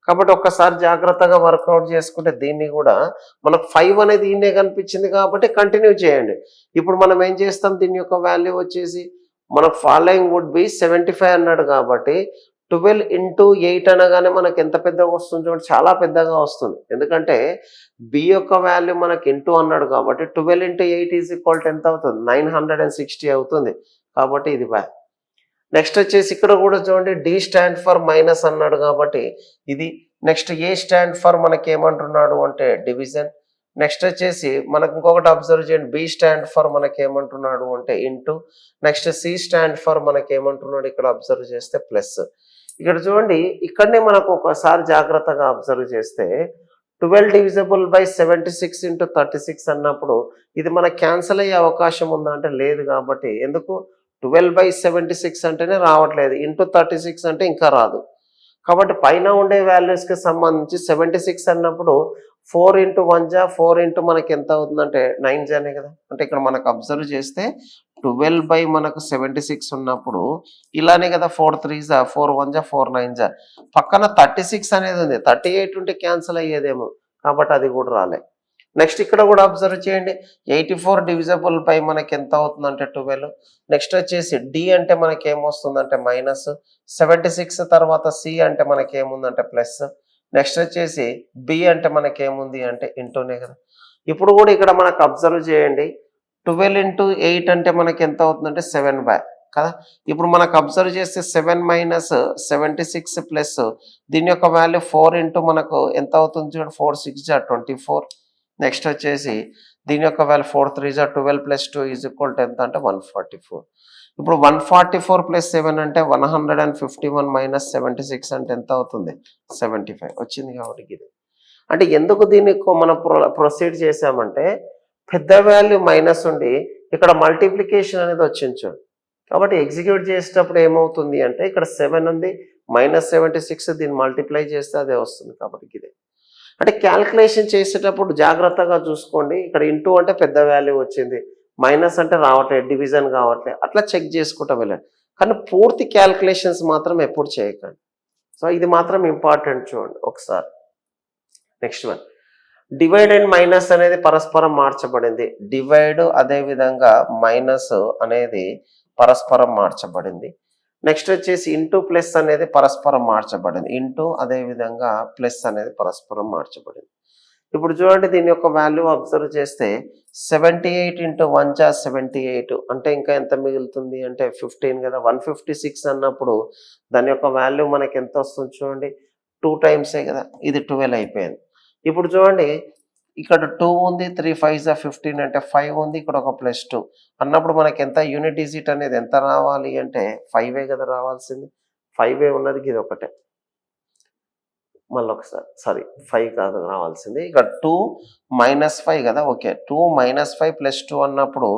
కాబట్టి ఒక్కసారి జాగ్రత్తగా వర్కౌట్ చేసుకుంటే దీన్ని కూడా మనకు 5 అనేది ఈయనే కనిపించింది కాబట్టి కంటిన్యూ చేయండి. ఇప్పుడు మనం ఏం చేస్తాం, దీని యొక్క వాల్యూ వచ్చేసి మనకు ఫాలోయింగ్ వుడ్ బి 75 అన్నాడు కాబట్టి 12 × 8 అనగానే మనకు ఎంత పెద్దగా వస్తుంది చూడండి, చాలా పెద్దగా వస్తుంది. ఎందుకంటే బి యొక్క వాల్యూ మనకి ఇంటూ అన్నాడు కాబట్టి 12 × 8 ఎంత అవుతుంది, 960 అవుతుంది. కాబట్టి ఇది బై. నెక్స్ట్ వచ్చేసి ఇక్కడ కూడా చూడండి, డి స్టాండ్ ఫర్ మైనస్ అన్నాడు కాబట్టి ఇది. నెక్స్ట్ ఏ స్టాండ్ ఫర్ మనకి ఏమంటున్నాడు అంటే డివిజన్. నెక్స్ట్ వచ్చేసి మనకు ఇంకొకటి అబ్జర్వ్ చేయండి, బి స్టాండ్ ఫర్ మనకి ఏమంటున్నాడు అంటే into. Next c stand for మనకి ఏమంటున్నాడు ఇక్కడ అబ్జర్వ్ చేస్తే ప్లస్. ఇక్కడ చూడండి, ఇక్కడనే మనకు ఒకసారి జాగ్రత్తగా అబ్జర్వ్ చేస్తే 12 డివిజబుల్ బై 76 × 36 అన్నప్పుడు ఇది మనకు క్యాన్సిల్ అయ్యే అవకాశం ఉందా అంటే లేదు. కాబట్టి ఎందుకు, 12/76 అంటేనే రావట్లేదు, ఇంటూ 36 అంటే ఇంకా రాదు. కాబట్టి పైన ఉండే వాల్యూస్కి సంబంధించి 76 అన్నప్పుడు 4 × 1 జా 4 × మనకి ఎంత అవుతుందంటే 9 జానే కదా. అంటే ఇక్కడ మనకు అబ్జర్వ్ చేస్తే 12 మనకు 76 ఉన్నప్పుడు ఇలానే కదా, 4 3 జా 4 1 జా 4 9 జా. పక్కన 36 అనేది ఉంది, 38 ఉంటే క్యాన్సిల్ అయ్యేదేమో కాబట్టి అది కూడా రాలే. నెక్స్ట్ ఇక్కడ కూడా అబ్జర్వ్ చేయండి, 84 డివిజబుల్ బై మనకి ఎంత అవుతుందంటే 12. నెక్స్ట్ వచ్చేసి డి అంటే మనకి ఏమొస్తుందంటే మైనస్. 76 తర్వాత సి అంటే మనకి ఏముందంటే ప్లస్. నెక్స్ట్ వచ్చేసి బి అంటే మనకి ఏముంది అంటే ఇంటూనే కదా. ఇప్పుడు కూడా ఇక్కడ మనకు అబ్జర్వ్ చేయండి, 12 × 8 అంటే మనకి ఎంత అవుతుందంటే 7 బై కదా. ఇప్పుడు మనకు అబ్జర్వ్ చేస్తే 7 - 76 ప్లస్ దీని యొక్క వాల్యూ 4 × మనకు ఎంత అవుతుంది చూడండి, 4 6 జా 24. నెక్స్ట్ వచ్చేసి దీని యొక్క వాల్యూ 4 3 జా 12 + 2 = ఎంత అంటే 144. ఇప్పుడు 144 + 7 అంటే 151 - 76 అంటే ఎంత అవుతుంది 75 వచ్చింది. కాబట్టి ఇది అంటే ఎందుకు దీన్ని మనం ప్రొసీడ్ చేసామంటే పెద్ద వాల్యూ మైనస్ ఉండి ఇక్కడ మల్టిప్లికేషన్ అనేది వచ్చింది చూడండి. కాబట్టి ఎగ్జిక్యూట్ చేసేటప్పుడు ఏమవుతుంది అంటే ఇక్కడ 7 ఉంది, -76 దీన్ని మల్టిప్లై చేస్తే అదే వస్తుంది. కాబట్టి ఇదే అంటే క్యాల్కులేషన్ చేసేటప్పుడు జాగ్రత్తగా చూసుకోండి. ఇక్కడ ఇంటూ అంటే పెద్ద వాల్యూ వచ్చింది, మైనస్ అంటే రావట్లేదు, డివిజన్ కావట్లేదు, అట్లా చెక్ చేసుకుంటూ వెళ్ళండి. కానీ పూర్తి క్యాల్కులేషన్స్ మాత్రం ఎప్పుడు చేయకండి. సో ఇది మాత్రం ఇంపార్టెంట్ చూడండి ఒకసారి. Next one, divide and minus అనేది పరస్పరం మార్చబడింది. డివైడ్ అదేవిధంగా మైనస్ అనేది పరస్పరం మార్చబడింది. నెక్స్ట్ వచ్చేసి ఇంటూ ప్లస్ అనేది పరస్పరం మార్చబడింది. ఇంటూ అదేవిధంగా ప్లస్ అనేది పరస్పరం మార్చబడింది. ఇప్పుడు చూడండి, దీని యొక్క వాల్యూ అబ్జర్వ్ చేస్తే 78 × 1 జా 78 అంటే ఇంకా ఎంత మిగులుతుంది అంటే 15 కదా. 156 అన్నప్పుడు దాని యొక్క వాల్యూ మనకి ఎంత వస్తుంది చూడండి, 2 టైమ్సే కదా, ఇది 12 అయిపోయింది. ఇప్పుడు చూడండి, ఇక్కడ 2 ఉంది, 3 5 జా 15 అంటే 5 ఉంది, ఇక్కడ ఒక +2 అన్నప్పుడు మనకి ఎంత యూనిట్ డిజిట్ అనేది ఎంత రావాలి అంటే 5 కదా రావాల్సింది. 5 ఉన్నది, ఇది ఒకటే. మళ్ళీ ఒకసారి 5 కాదు రావాల్సింది, ఇక్కడ 2 - 5 కదా. ఓకే, 2 - 5 + 2 అన్నప్పుడు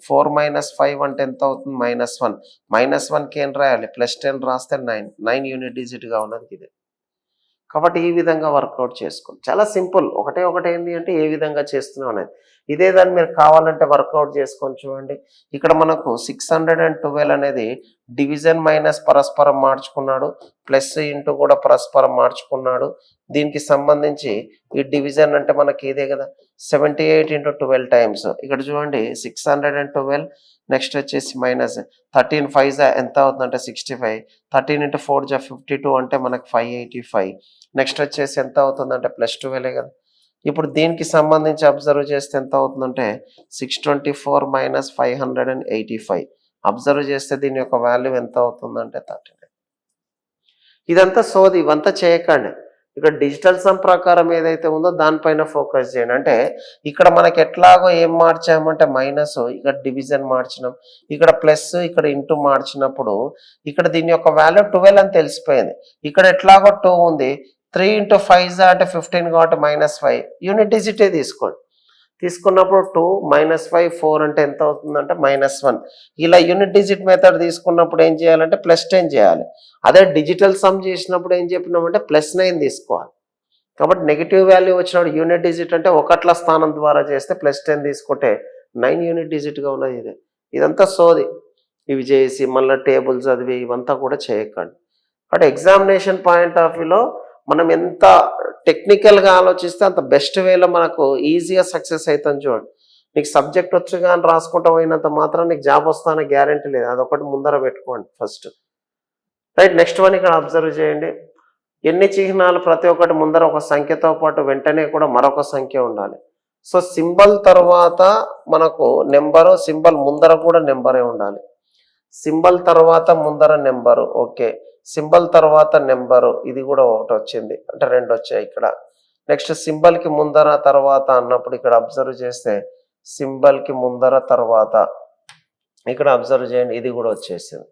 4 - 5 అంటే ఎంత అవుతుంది -1. -1కి ఏం రాయాలి, +10 రాస్తే 9 యూనిట్ డిజిట్గా ఉన్నది ఇది. కాబట్టి ఈ విధంగా వర్కౌట్ చేసుకోండి, చాలా సింపుల్. ఒకటే ఏంటి అంటే ఏ విధంగా చేస్తున్నాం అనేది. ఇదే దాన్ని మీరు కావాలంటే వర్కౌట్ చేసుకొని చూడండి. ఇక్కడ మనకు 612 అనేది డివిజన్ మైనస్ పరస్పరం మార్చుకున్నాడు, ప్లస్ ఇంటూ కూడా పరస్పరం మార్చుకున్నాడు. దీనికి సంబంధించి ఈ డివిజన్ అంటే మనకి ఇదే కదా, 78 × 12 టైమ్స్. ఇక్కడ చూడండి 612, నెక్స్ట్ వచ్చేసి మైనస్ 13 5 జా ఎంత అవుతుందంటే 65, 13 × 4 జా 52 అంటే మనకు 585. నెక్స్ట్ వచ్చేసి ఎంత అవుతుందంటే +12 కదా. ఇప్పుడు దీనికి సంబంధించి అబ్జర్వ్ చేస్తే ఎంత అవుతుందంటే 624 - 585. అబ్జర్వ్ చేస్తే దీని యొక్క వాల్యూ ఎంత అవుతుందంటే 39. ఇదంతా సోది, ఇవంతా చేయకండి. ఇక్కడ డిజిటల్ సమ్ ప్రకారం ఏదైతే ఉందో దానిపైన ఫోకస్ చేయండి. అంటే ఇక్కడ మనకి ఎట్లాగో ఏం మార్చామంటే మైనస్, ఇక్కడ డివిజన్ మార్చినాం, ఇక్కడ ప్లస్, ఇక్కడ ఇంటూ మార్చినప్పుడు ఇక్కడ దీని యొక్క వాల్యూ 12 అని తెలిసిపోయింది. ఇక్కడ ఎట్లాగో 2 ఉంది, 3 × 5 జా అంటే 15 కాబట్టి -5 యూనిట్ డిజిటే తీసుకోండి. తీసుకున్నప్పుడు 2 - 5 4 అంటే ఎంత అవుతుందంటే -1. ఇలా యూనిట్ డిజిట్ మెథడ్ తీసుకున్నప్పుడు ఏం చేయాలంటే +10 చేయాలి. అదే డిజిటల్ సమ్ చేసినప్పుడు ఏం చెప్పినామంటే +9 తీసుకోవాలి. కాబట్టి నెగిటివ్ వాల్యూ వచ్చినప్పుడు యూనిట్ డిజిట్ అంటే ఒకట్ల స్థానం ద్వారా చేస్తే +10 తీసుకుంటే 9 యూనిట్ డిజిట్గా ఉన్నది ఇదే. ఇదంతా సోది. ఇవి చేసి మళ్ళీ టేబుల్ చదివి ఇవంతా కూడా చేయకండి. కాబట్టి ఎగ్జామినేషన్ పాయింట్ ఆఫ్ వ్యూలో మనం ఎంత టెక్నికల్గా ఆలోచిస్తే అంత బెస్ట్ వేలో మనకు ఈజీగా సక్సెస్ అవుతాం. చూడండి, నీకు సబ్జెక్ట్ వచ్చు కానీ రాసుకుంటూ పోయినంత మాత్రం నీకు జాబ్ వస్తానే గ్యారంటీ లేదు. అదొకటి ముందర పెట్టుకోండి ఫస్ట్. రైట్, నెక్స్ట్ వన్ ఇక్కడ అబ్జర్వ్ చేయండి. ఎన్ని చిహ్నాలు ప్రతి ఒక్కటి ముందర ఒక సంఖ్యతో పాటు వెంటనే కూడా మరొక సంఖ్య ఉండాలి. సో సింబల్ తర్వాత మనకు నెంబరు, సింబల్ ముందర కూడా నెంబరే ఉండాలి. సింబల్ తర్వాత ముందర నెంబరు, ఓకే. సింబల్ తర్వాత నెంబరు, ఇది కూడా ఒకటి వచ్చింది, అంటే 2 వచ్చాయి ఇక్కడ. నెక్స్ట్ సింబల్కి ముందర తర్వాత అన్నప్పుడు ఇక్కడ అబ్జర్వ్ చేస్తే సింబల్కి ముందర తర్వాత ఇక్కడ అబ్జర్వ్ చేయండి, ఇది కూడా వచ్చేసింది.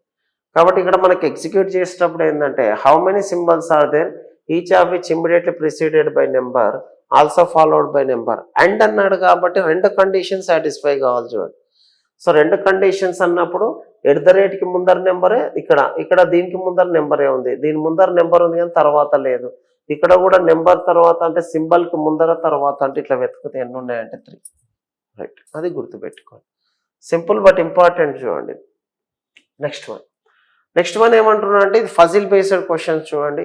కాబట్టి ఇక్కడ మనకి ఎగ్జిక్యూట్ చేసేటప్పుడు ఏంటంటే how many symbols are there, each of which immediately preceded by number also followed by number. And అన్నాడు కాబట్టి 2 కండిషన్ సాటిస్ఫై కావాలి. చూడండి, సో 2 కండిషన్స్ అన్నప్పుడు @కి ముందర నెంబరే, ఇక్కడ దీనికి ముందర నెంబరే ఉంది, దీని ముందర నెంబర్ ఉంది కానీ తర్వాత లేదు. ఇక్కడ కూడా నెంబర్ తర్వాత అంటే సింబల్కి ముందర తర్వాత అంటే ఇట్లా వెతుకుతే ఎన్ని ఉన్నాయంటే 3. రైట్, అది గుర్తుపెట్టుకోండి. Simple but important. చూడండి నెక్స్ట్ వన్ ఏమంటున్నా అంటే ఇది ఫజిల్ బేస్డ్ క్వశ్చన్స్. చూడండి,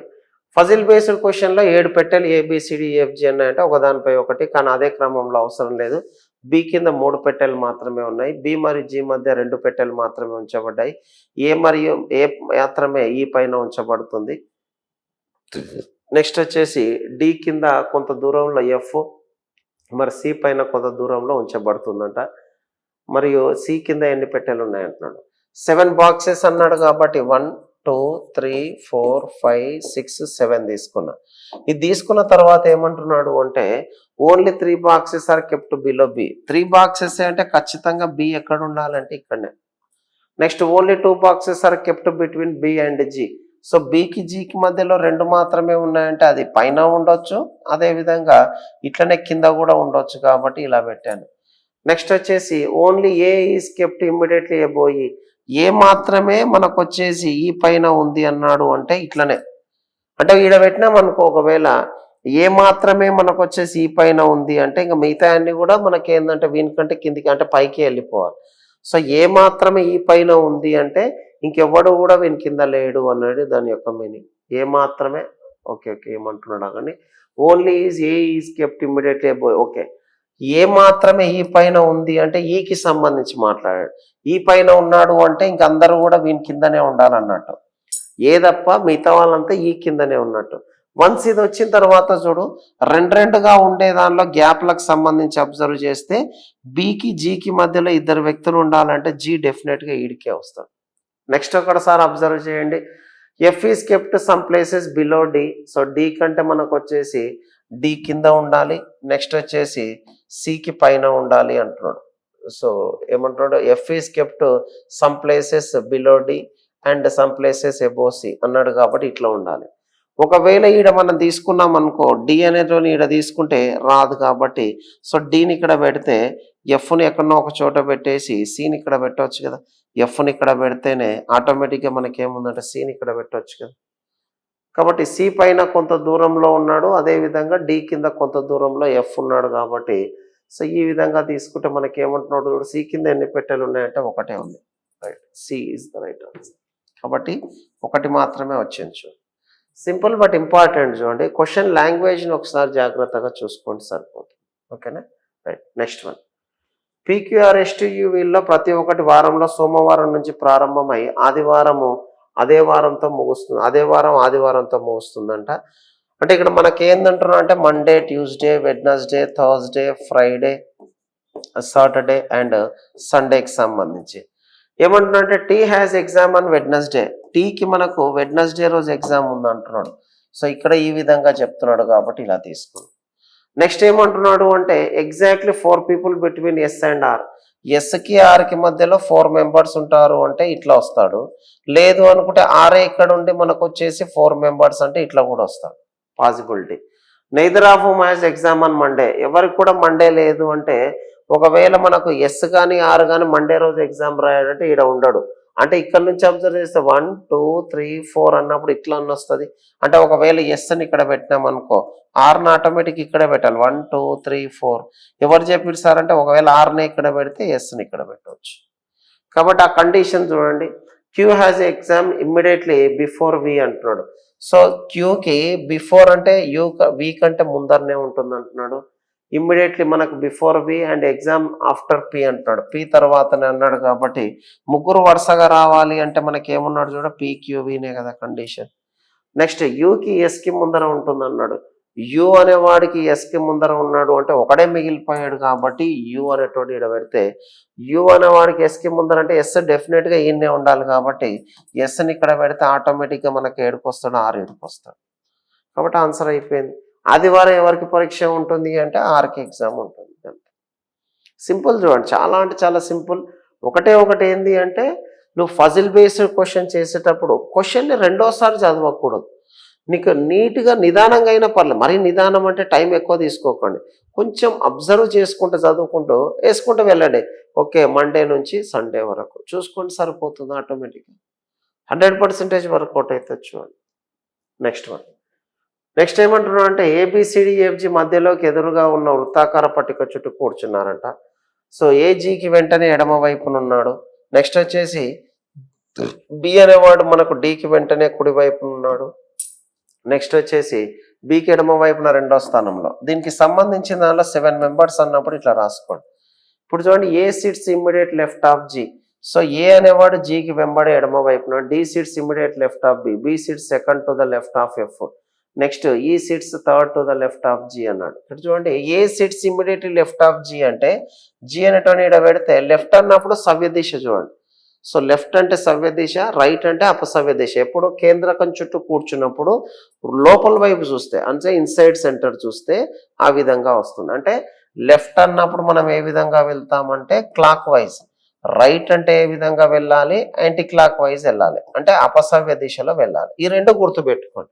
ఫజిల్ బేస్డ్ క్వశ్చన్లో 7 పెట్టెలు ABCDEFG ఉన్నాయంటే ఒకదానిపై ఒకటి, కానీ అదే క్రమంలో అవసరం లేదు. బి కింద 3 పెట్టెలు మాత్రమే ఉన్నాయి. బి మరియు జి మధ్య 2 పెట్టెలు మాత్రమే ఉంచబడ్డాయి. ఏ మరియు ఏ మాత్రమే ఈ పైన ఉంచబడుతుంది. నెక్స్ట్ వచ్చేసి డి కింద కొంత దూరంలో ఎఫ్ మరి సి పైన కొంత దూరంలో ఉంచబడుతుందంట. మరియు సి కింద ఎన్ని పెట్టెలు ఉన్నాయంటున్నాడు. 7 బాక్సెస్ అన్నాడు కాబట్టి 1 2 3 4 5 6 7 తీసుకున్నా. ఇది తీసుకున్న తర్వాత ఏమంటున్నాడు అంటే only 3 boxes are kept below B. 3 boxes అంటే ఖచ్చితంగా బి ఎక్కడ ఉండాలంటే ఇక్కడనే. Next only 2 boxes are kept between B and G. So బికి జికి మధ్యలో 2 మాత్రమే ఉన్నాయంటే అది పైన ఉండొచ్చు, అదేవిధంగా ఇట్లనే కింద కూడా ఉండొచ్చు కాబట్టి ఇలా పెట్టాను. నెక్స్ట్ వచ్చేసి only A is kept immediately above ఈ. ఏ మాత్రమే మనకు వచ్చేసి ఈ పైన ఉంది అన్నాడు అంటే ఇట్లనే, అంటే ఈడ పెట్టినాం అనుకో, ఒకవేళ ఏ మాత్రమే మనకు వచ్చేసి ఈ పైన ఉంది అంటే ఇంకా మిగతా అన్ని కూడా మనకి ఏంటంటే వీనికంటే కిందికి అంటే పైకి వెళ్ళిపోవాలి. సో ఏ మాత్రమే ఈ పైన ఉంది అంటే ఇంకెవ్వడు కూడా వీని కింద లేడు అన్నాడు దాని యొక్క మీనింగ్. ఏ మాత్రమే, ఓకే ఏమంటున్నాడు కానీ only is A is kept immediately above. Okay, A మాత్రమే ఈ పైన ఉంది అంటే ఈకి సంబంధించి మాట్లాడాడు. ఈ పైన ఉన్నాడు అంటే ఇంక అందరూ కూడా వీని కిందనే ఉండాలన్నట్టు. ఏ తప్ప మిగతా వాళ్ళంతా ఈ కిందనే ఉన్నట్టు. వన్స్ ఇది వచ్చిన తర్వాత చూడు, 2గా ఉండే దానిలో గ్యాప్లకు సంబంధించి అబ్జర్వ్ చేస్తే బికి జికి మధ్యలో 2 వ్యక్తులు ఉండాలంటే జి డెఫినెట్గా ఈడికే వస్తాడు. నెక్స్ట్ ఒకసారి అబ్జర్వ్ చేయండి. F is kept some places below d. So d కంటే మనకు వచ్చేసి డి కింద ఉండాలి. నెక్స్ట్ వచ్చేసి సికి పైన ఉండాలి అంటున్నాడు. సో ఏమంటున్నాడు, f is kept some places below d and some places above c అన్నాడు కాబట్టి ఇట్లా ఉండాలి. ఒకవేళ ఈడ మనం తీసుకున్నాం అనుకో, డి అనేటువంటి ఈడ తీసుకుంటే రాదు కాబట్టి సో డిని ఇక్కడ పెడితే ఎఫ్ని ఎక్కడో ఒక చోట పెట్టేసి సిని ఇక్కడ పెట్టవచ్చు కదా. ఎఫ్ని ఇక్కడ పెడితేనే ఆటోమేటిక్గా మనకేముందంటే సిని ఇక్కడ పెట్టవచ్చు కదా. కాబట్టి సి పైన కొంత దూరంలో ఉన్నాడు, అదేవిధంగా డి కింద కొంత దూరంలో ఎఫ్ ఉన్నాడు కాబట్టి సో ఈ విధంగా తీసుకుంటే మనకేమంటున్నాడు, సి కింద ఎన్ని పెట్టెలు ఉన్నాయంటే ఒకటే ఉంది. Right, c is the right answer. కాబట్టి ఒకటి మాత్రమే వచ్చింది. Simple but important. చూడండి, క్వశ్చన్ లాంగ్వేజ్ని ఒకసారి జాగ్రత్తగా చూసుకోండి సరిపోతుంది. ఓకేనా. Right, next one. PQRSTUలో ప్రతి ఒక్కటి వారంలో సోమవారం నుంచి ప్రారంభమై ఆదివారము అదే వారంతో ముగుస్తుంది, అదే వారం ఆదివారంతో ముగుస్తుందంట. అంటే ఇక్కడ మనకి ఏందంటున్నా అంటే Monday, Tuesday, Wednesday, Thursday, Friday, Saturday and సండేకి సంబంధించి ఏమంటున్నా అంటే T has exam on Wednesday. టీకి మనకు వెడ్నెస్డే రోజు ఎగ్జామ్ ఉంది అంటున్నాడు. సో ఇక్కడ ఈ విధంగా చెప్తున్నాడు కాబట్టి ఇలా తీసుకున్నాం. నెక్స్ట్ ఏమంటున్నాడు అంటే exactly 4 people between S and R. ఎస్కి ఆర్కి మధ్యలో 4 members ఉంటారు అంటే ఇట్లా వస్తాడు. లేదు అనుకుంటే ఆరే ఇక్కడ ఉండి మనకు వచ్చేసి 4 members అంటే ఇట్లా కూడా వస్తాడు possibility. Neither of whom has exam on Monday. ఎవరికి కూడా మండే లేదు అంటే ఒకవేళ మనకు ఎస్ కానీ ఆర్ కానీ మండే రోజు ఎగ్జామ్ రాయాడంటే ఈడ ఉండడు. అంటే ఇక్కడ నుంచి అబ్జర్వ్ చేస్తే 1 2 3 4 అన్నప్పుడు ఇట్లా అని వస్తుంది. అంటే ఒకవేళ ఎస్ అని ఇక్కడ పెట్టినాం అనుకో, ఆర్ని ఆటోమేటిక్ ఇక్కడే పెట్టాలి. 1 2 3 4 ఎవరు చెప్పారు సార్ అంటే ఒకవేళ ఆర్ని ఇక్కడ పెడితే ఎస్ని ఇక్కడ పెట్టవచ్చు. కాబట్టి ఆ కండిషన్ చూడండి. Q has exam immediately before v అంటున్నాడు. సో క్యూకి బిఫోర్ అంటే వి కంటే ముందరనే ఉంటుంది అంటున్నాడు. ఇమ్మీడియట్లీ మనకు before v and exam after p అంటున్నాడు. పి తర్వాతనే అన్నాడు కాబట్టి ముగ్గురు వరుసగా రావాలి అంటే మనకి ఏమున్నాడు చూడ, పిక్యూవీనే కదా కండిషన్. నెక్స్ట్ యూకి ఎస్కి ముందర ఉంటుంది అన్నాడు. యు అనేవాడికి ఎస్కి ముందర ఉన్నాడు అంటే ఒకడే మిగిలిపోయాడు కాబట్టి యు అనేటోడు ఇక్కడ పెడితే, యు అనేవాడికి ఎస్కి ముందర అంటే ఎస్ డెఫినెట్గా ఈయనే ఉండాలి కాబట్టి ఎస్ని ఇక్కడ పెడితే ఆటోమేటిక్గా మనకి ఏడుకొస్తాడు, ఆరు ఏడుకొస్తాడు. కాబట్టి ఆన్సర్ అయిపోయింది. ఆదివారం ఎవరికి పరీక్ష ఉంటుంది అంటే ఆర్కి ఎగ్జామ్ ఉంటుంది. సింపుల్ చూడండి, చాలా అంటే చాలా సింపుల్. ఒకటి ఏంది అంటే నువ్వు ఫజిల్ బేస్డ్ క్వశ్చన్ చేసేటప్పుడు క్వశ్చన్ని రెండోసారి చదవకూడదు. నీకు నీట్గా నిదానంగా అయినా పర్లేదు. మరీ నిదానం అంటే టైం ఎక్కువ తీసుకోకండి. కొంచెం అబ్జర్వ్ చేసుకుంటూ చదువుకుంటూ వేసుకుంటూ వెళ్ళండి. ఓకే, మండే నుంచి సండే వరకు చూసుకుంటే సరిపోతుంది. ఆటోమేటిక్గా 100% వర్కౌట్ అవుతుంది. చూడండి నెక్స్ట్ ఏమంటున్నాడు అంటే ABCDEFG మధ్యలోకి ఎదురుగా ఉన్న వృత్తాకార పట్టిక చుట్టూ కూర్చున్నారంట. సో ఏజీకి వెంటనే ఎడమ వైపున ఉన్నాడు. నెక్స్ట్ వచ్చేసి బి అనేవాడు మనకు డికి వెంటనే కుడి వైపున ఉన్నాడు. నెక్స్ట్ వచ్చేసి బికి ఎడమ వైపున రెండో స్థానంలో. దీనికి సంబంధించిన దానిలో 7 మెంబర్స్ అన్నప్పుడు ఇట్లా రాసుకోండి. ఇప్పుడు చూడండి, A sits immediate left of G. So A అనేవాడు జీకి వెంబడి ఎడమ వైపున, D sits immediate left of B, B sits second to the left of F, next E sits third to the left of G అన్నాడు. ఇక్కడ చూడండి, A sits immediately left of G అంటే G అనేటువంటి ఇక్కడ పెడితే లెఫ్ట్ అన్నప్పుడు సవ్య దిశ చూడండి. సో లెఫ్ట్ అంటే సవ్య దిశ, రైట్ అంటే అపసవ్య దిశ. ఎప్పుడు కేంద్రకం చుట్టూ కూర్చున్నప్పుడు లోపల వైపు చూస్తే అంటే ఇన్సైడ్ సెంటర్ చూస్తే ఆ విధంగా వస్తుంది. అంటే లెఫ్ట్ అన్నప్పుడు మనం ఏ విధంగా వెళ్తామంటే క్లాక్ వైజ్, రైట్ అంటే ఏ విధంగా వెళ్ళాలి, యాంటీ క్లాక్ వైజ్ వెళ్ళాలి, అంటే అపసవ్య దిశలో వెళ్ళాలి. ఈ రెండు గుర్తుపెట్టుకోండి.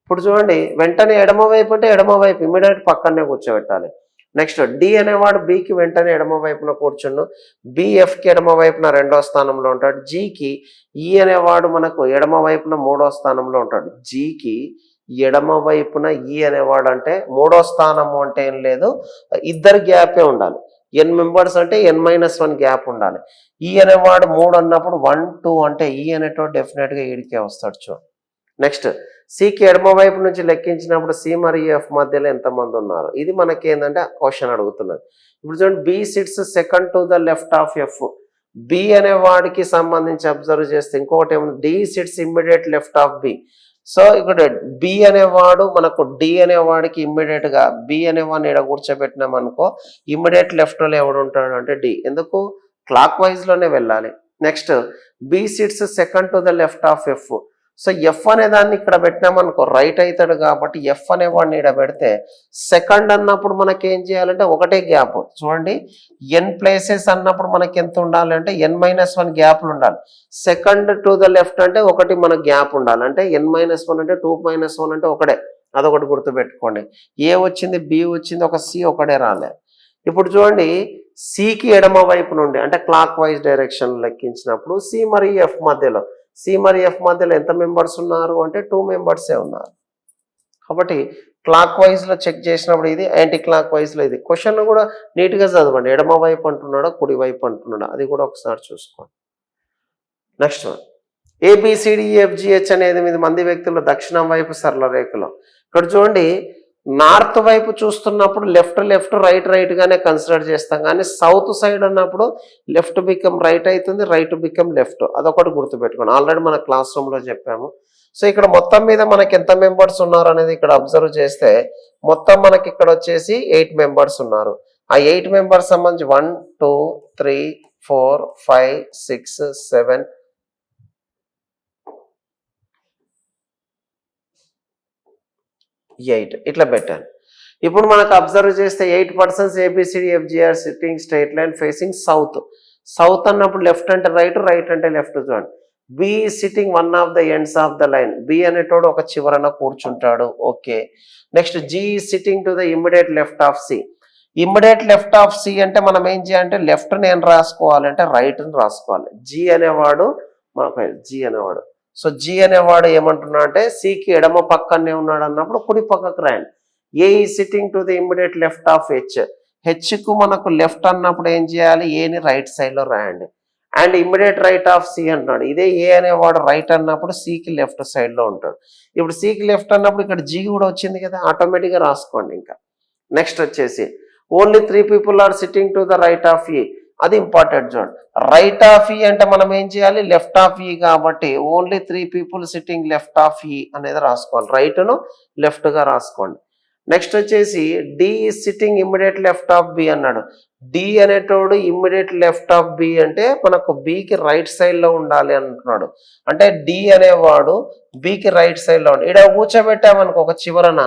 ఇప్పుడు చూడండి, వెంటనే ఎడమ వైపు అంటే ఎడమ వైపు ఇమ్మీడియట్ పక్కనే కూర్చోబెట్టాలి. నెక్స్ట్ డి అనేవాడు బికి వెంటనే ఎడమ వైపున కూర్చుండు, బిఎఫ్కి ఎడమ వైపున రెండో స్థానంలో ఉంటాడు, జీకి ఈ అనేవాడు మనకు ఎడమ వైపున మూడో స్థానంలో ఉంటాడు. జీకి ఎడమ వైపున ఈ అనేవాడు అంటే మూడో స్థానము అంటే ఏం లేదు, ఇద్దరు గ్యాపే ఉండాలి. n మెంబర్స్ అంటే n-1 గ్యాప్ ఉండాలి. ఈ అనేవాడు 3 అన్నప్పుడు 1 2 అంటే ఈ అనేటోడు డెఫినెట్గా ఈడికే వస్తాడు. చూడు నెక్స్ట్ సికి ఎడమ వైపు నుంచి లెక్కించినప్పుడు సి మరియు ఎఫ్ మధ్యలో ఎంతమంది ఉన్నారు, ఇది మనకి ఏంటంటే క్వశ్చన్ అడుగుతున్నది. ఇప్పుడు చూడండి, b sits second to the left of f. B అనే వాడికి సంబంధించి అబ్జర్వ్ చేస్తే ఇంకొకటి ఏముంది, d sits immediate left of b. So ఇక్కడ బి అనేవాడు మనకు డి అనేవాడికి ఇమ్మీడియట్ గా బి అనేవాడిని ఇక్కడ కూర్చోబెట్టినాం అనుకో, ఇమ్మీడియట్ లెఫ్ట్ లో ఎవడు ఉంటాడు అంటే డి. ఎందుకు, క్లాక్ వైజ్ లోనే వెళ్ళాలి. Next b sits second to the left of f. So f అనే దాన్ని ఇక్కడ పెట్టినామనుకో రైట్ అవుతాడు కాబట్టి ఎఫ్ అనేవాడిని ఇక్కడ పెడితే సెకండ్ అన్నప్పుడు మనకి ఏం చేయాలంటే ఒకటే గ్యాప్. చూడండి, ఎన్ ప్లేసెస్ అన్నప్పుడు మనకి ఎంత ఉండాలి అంటే n-1 గ్యాప్లు ఉండాలి. సెకండ్ టు ద లెఫ్ట్ అంటే ఒకటి మనకు గ్యాప్ ఉండాలి. అంటే n-1 అంటే 2-1 అంటే ఒకటే, అదొకటి గుర్తుపెట్టుకోండి. ఏ వచ్చింది, బి వచ్చింది, ఒక సి ఒకటే రాలే. ఇప్పుడు చూడండి, సికి ఎడమ వైపు నుండి అంటే క్లాక్ వైజ్ డైరెక్షన్ లెక్కించినప్పుడు సి మరియు ఎఫ్ మధ్యలో, సి మరియు ఎఫ్ మధ్యలో ఎంత మెంబర్స్ ఉన్నారు అంటే 2 మెంబర్సే ఉన్నారు. కాబట్టి క్లాక్ వైజ్లో చెక్ చేసినప్పుడు ఇది, యాంటీ క్లాక్ వైజ్లో ఇది. క్వశ్చన్ కూడా నీట్గా చదవండి, ఎడమ వైపు అంటున్నాడో కుడి వైపు అంటున్నాడో అది కూడా ఒకసారి చూసుకోండి. నెక్స్ట్ ABCDEFGH అనేది 8 మంది వ్యక్తులు దక్షిణం వైపు సరళ రేఖలో. ఇక్కడ చూడండి, నార్త్ వైపు చూస్తున్నప్పుడు లెఫ్ట్ రైట్ గానే కన్సిడర్ చేస్తాం, కానీ సౌత్ సైడ్ అన్నప్పుడు లెఫ్ట్ బికమ్ రైట్ అవుతుంది, రైట్ బికమ్ లెఫ్ట్. అదొకటి గుర్తుపెట్టుకోండి, ఆల్రెడీ మన క్లాస్ రూమ్లో చెప్పాము. సో ఇక్కడ మొత్తం మీద మనకి ఎంత మెంబర్స్ ఉన్నారు అనేది ఇక్కడ అబ్జర్వ్ చేస్తే మొత్తం మనకి ఇక్కడ వచ్చేసి 8 మెంబర్స్ ఉన్నారు. ఆ 8 మెంబర్స్ సంబంధించి 1 2 3 4 5 6 7 8 ఇట్లా పెట్టాను. ఇప్పుడు మనకు అబ్జర్వ్ చేస్తే 8 persons ABCDEFG are sitting straight line facing south. South అన్నప్పుడు లెఫ్ట్ అంటే రైట్ అంటే లెఫ్ట్. చూడండి, B sitting one of the ends of the line. B అనేటోడు ఒక చివరన కూర్చుంటాడు. Okay, next G sitting to the immediate left of C. Immediate left of C అంటే మనం ఏం చేయాలంటే లెఫ్ట్ నేను రాసుకోవాలంటే రైట్ రాసుకోవాలి. జి అనేవాడు మనకు జి అనేవాడు. సో జి అనేవాడు ఏమంటున్నా అంటే సికి ఎడమ పక్కనే ఉన్నాడు అన్నప్పుడు కుడి పక్కకు రాయండి. A is sitting to the immediate left of H. హెచ్కు మనకు లెఫ్ట్ అన్నప్పుడు ఏం చేయాలి, ఏని రైట్ సైడ్లో రాయండి. And immediate right of C అంటున్నాడు. ఇదే ఏ అనేవాడు రైట్ అన్నప్పుడు సికి లెఫ్ట్ సైడ్లో ఉంటాడు. ఇప్పుడు సికి లెఫ్ట్ అన్నప్పుడు ఇక్కడ జీ కూడా వచ్చింది కదా, ఆటోమేటిక్గా రాసుకోండి. ఇంకా నెక్స్ట్ వచ్చేసి only 3 people are sitting to the right of E. అది ఇంపార్టెంట్ చూడండి. రైట్ ఆఫ్ ఈ అంటే మనం ఏం చేయాలి, లెఫ్ట్ ఆఫ్ ఈ కాబట్టి only 3 people sitting left of E అనేది రాసుకోవాలి. రైట్ను లెఫ్ట్గా రాసుకోండి. నెక్స్ట్ వచ్చేసి D is sitting immediate left of B అన్నాడు. డి అనేటోడు ఇమ్మీడియట్ లెఫ్ట్ ఆఫ్ బి అంటే మనకు బికి రైట్ సైడ్లో ఉండాలి అంటున్నాడు. అంటే డి అనేవాడు బికి రైట్ సైడ్లో ఉండి ఇక్కడ కూర్చోబెట్టామనుకో ఒక చివరన,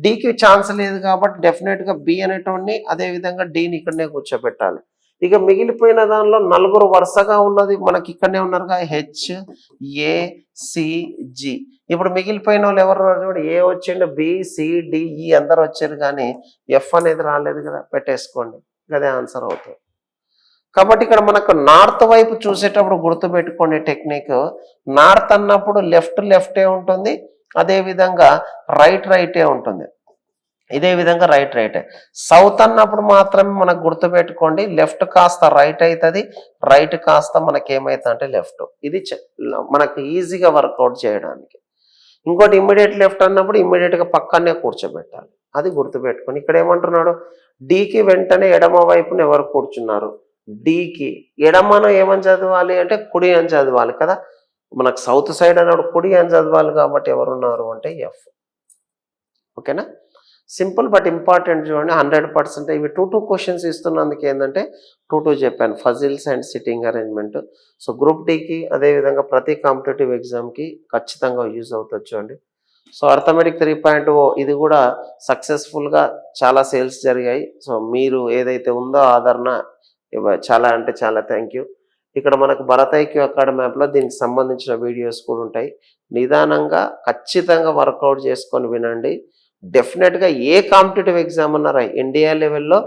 డికి ఛాన్స్ లేదు కాబట్టి డెఫినెట్గా బి అనేటోడిని అదేవిధంగా డిని ఇక్కడనే కూర్చోబెట్టాలి. ఇక మిగిలిపోయిన దానిలో 4 వరుసగా ఉన్నది మనకి ఇక్కడనే ఉన్నారుగా, హెచ్ ఏ సి జి. ఇప్పుడు మిగిలిపోయిన వాళ్ళు ఎవరు చూడండి, ఏ వచ్చిండు, బి సి డి ఈ అందరు వచ్చారు కానీ ఎఫ్ అనేది రాలేదు కదా, పెట్టేసుకోండి. అదే ఆన్సర్ అవుతుంది. కాబట్టి ఇక్కడ మనకు నార్త్ వైపు చూసేటప్పుడు గుర్తుపెట్టుకోండి టెక్నిక్. నార్త్ అన్నప్పుడు లెఫ్ట్ లెఫ్టే ఉంటుంది, అదేవిధంగా రైటే ఉంటుంది. ఇదే విధంగా రైటే. సౌత్ అన్నప్పుడు మాత్రమే మనకు గుర్తుపెట్టుకోండి, లెఫ్ట్ కాస్త రైట్ అవుతుంది, రైట్ కాస్త మనకేమవుతుంది అంటే లెఫ్ట్. ఇది మనకు ఈజీగా వర్కౌట్ చేయడానికి. ఇంకోటి ఇమ్మీడియట్ లెఫ్ట్ అన్నప్పుడు ఇమ్మీడియట్గా పక్కనే కూర్చోబెట్టాలి, అది గుర్తుపెట్టుకొని. ఇక్కడ ఏమంటున్నాడు, డీకి వెంటనే ఎడమ వైపున ఎవరు కూర్చున్నారు, డీకి ఎడమను ఏమని చదవాలి అంటే కుడి అని చదవాలి కదా. మనకు సౌత్ సైడ్ అన్నాడు కుడి అని చదవాలి కాబట్టి ఎవరున్నారు అంటే ఎఫ్. ఓకేనా, సింపుల్ బట్ ఇంపార్టెంట్ చూడండి. 100% ఇవి 2 క్వశ్చన్స్ ఇస్తున్నందుకు ఏంటంటే 2 చెప్పాను, puzzles and sitting arrangement. So group డీకి అదేవిధంగా ప్రతి కాంపిటేటివ్ ఎగ్జామ్కి ఖచ్చితంగా యూజ్ అవుతుంది చూడండి. సో అర్థమెటిక్ 3.0 ఇది కూడా సక్సెస్ఫుల్గా చాలా సేల్స్ జరిగాయి. సో మీరు ఏదైతే ఉందో ఆదరణ చాలా అంటే చాలా థ్యాంక్ యూ. ఇక్కడ మనకు భరత్ ఐక్యూ అకాడమీ యాప్లో దీనికి సంబంధించిన వీడియోస్ కూడా ఉంటాయి. నిదానంగా ఖచ్చితంగా వర్కౌట్ చేసుకొని వినండి. డెఫినెట్గా ఏ కాంపిటేటివ్ ఎగ్జామ్ అన్నా రాయి. ఇండియా లెవెల్లో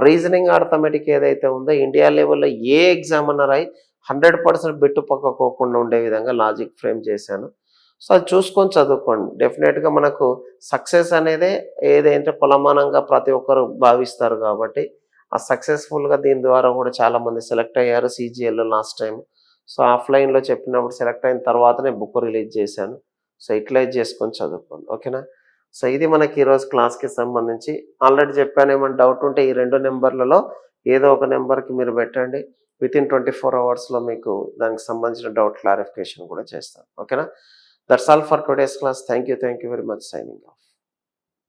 రీజనింగ్ అర్థమెటిక్ ఏదైతే ఉందో ఇండియా లెవెల్లో ఏ ఎగ్జామ్ అన్నా రాయి, 100% బిట్టు పక్కకోకుండా ఉండే విధంగా లాజిక్ ఫ్రేమ్ చేశాను. సో అది చూసుకొని చదువుకోండి. డెఫినెట్గా మనకు సక్సెస్ అనేదే ఏదైతే కొలమానంగా ప్రతి ఒక్కరు భావిస్తారు కాబట్టి ఆ సక్సెస్ఫుల్గా దీని ద్వారా కూడా చాలామంది సెలెక్ట్ అయ్యారు CGL లాస్ట్ టైం. సో ఆఫ్లైన్లో చెప్పినప్పుడు సెలెక్ట్ అయిన తర్వాతనే బుక్ రిలీజ్ చేశాను. సో యూటిలైజ్ చేసుకొని చదువుకోండి. ఓకేనా. సో ఇది మనకి ఈరోజు క్లాస్కి సంబంధించి. ఆల్రెడీ చెప్పాను, ఏమైనా డౌట్ ఉంటే ఈ 2 నెంబర్లలో ఏదో ఒక నెంబర్కి మీరు పెట్టండి. వితిన్ 24 అవర్స్లో మీకు దానికి సంబంధించిన డౌట్ క్లారిఫికేషన్ కూడా చేస్తాను. ఓకేనా. That's all for today's class. Thank you very much. Signing off.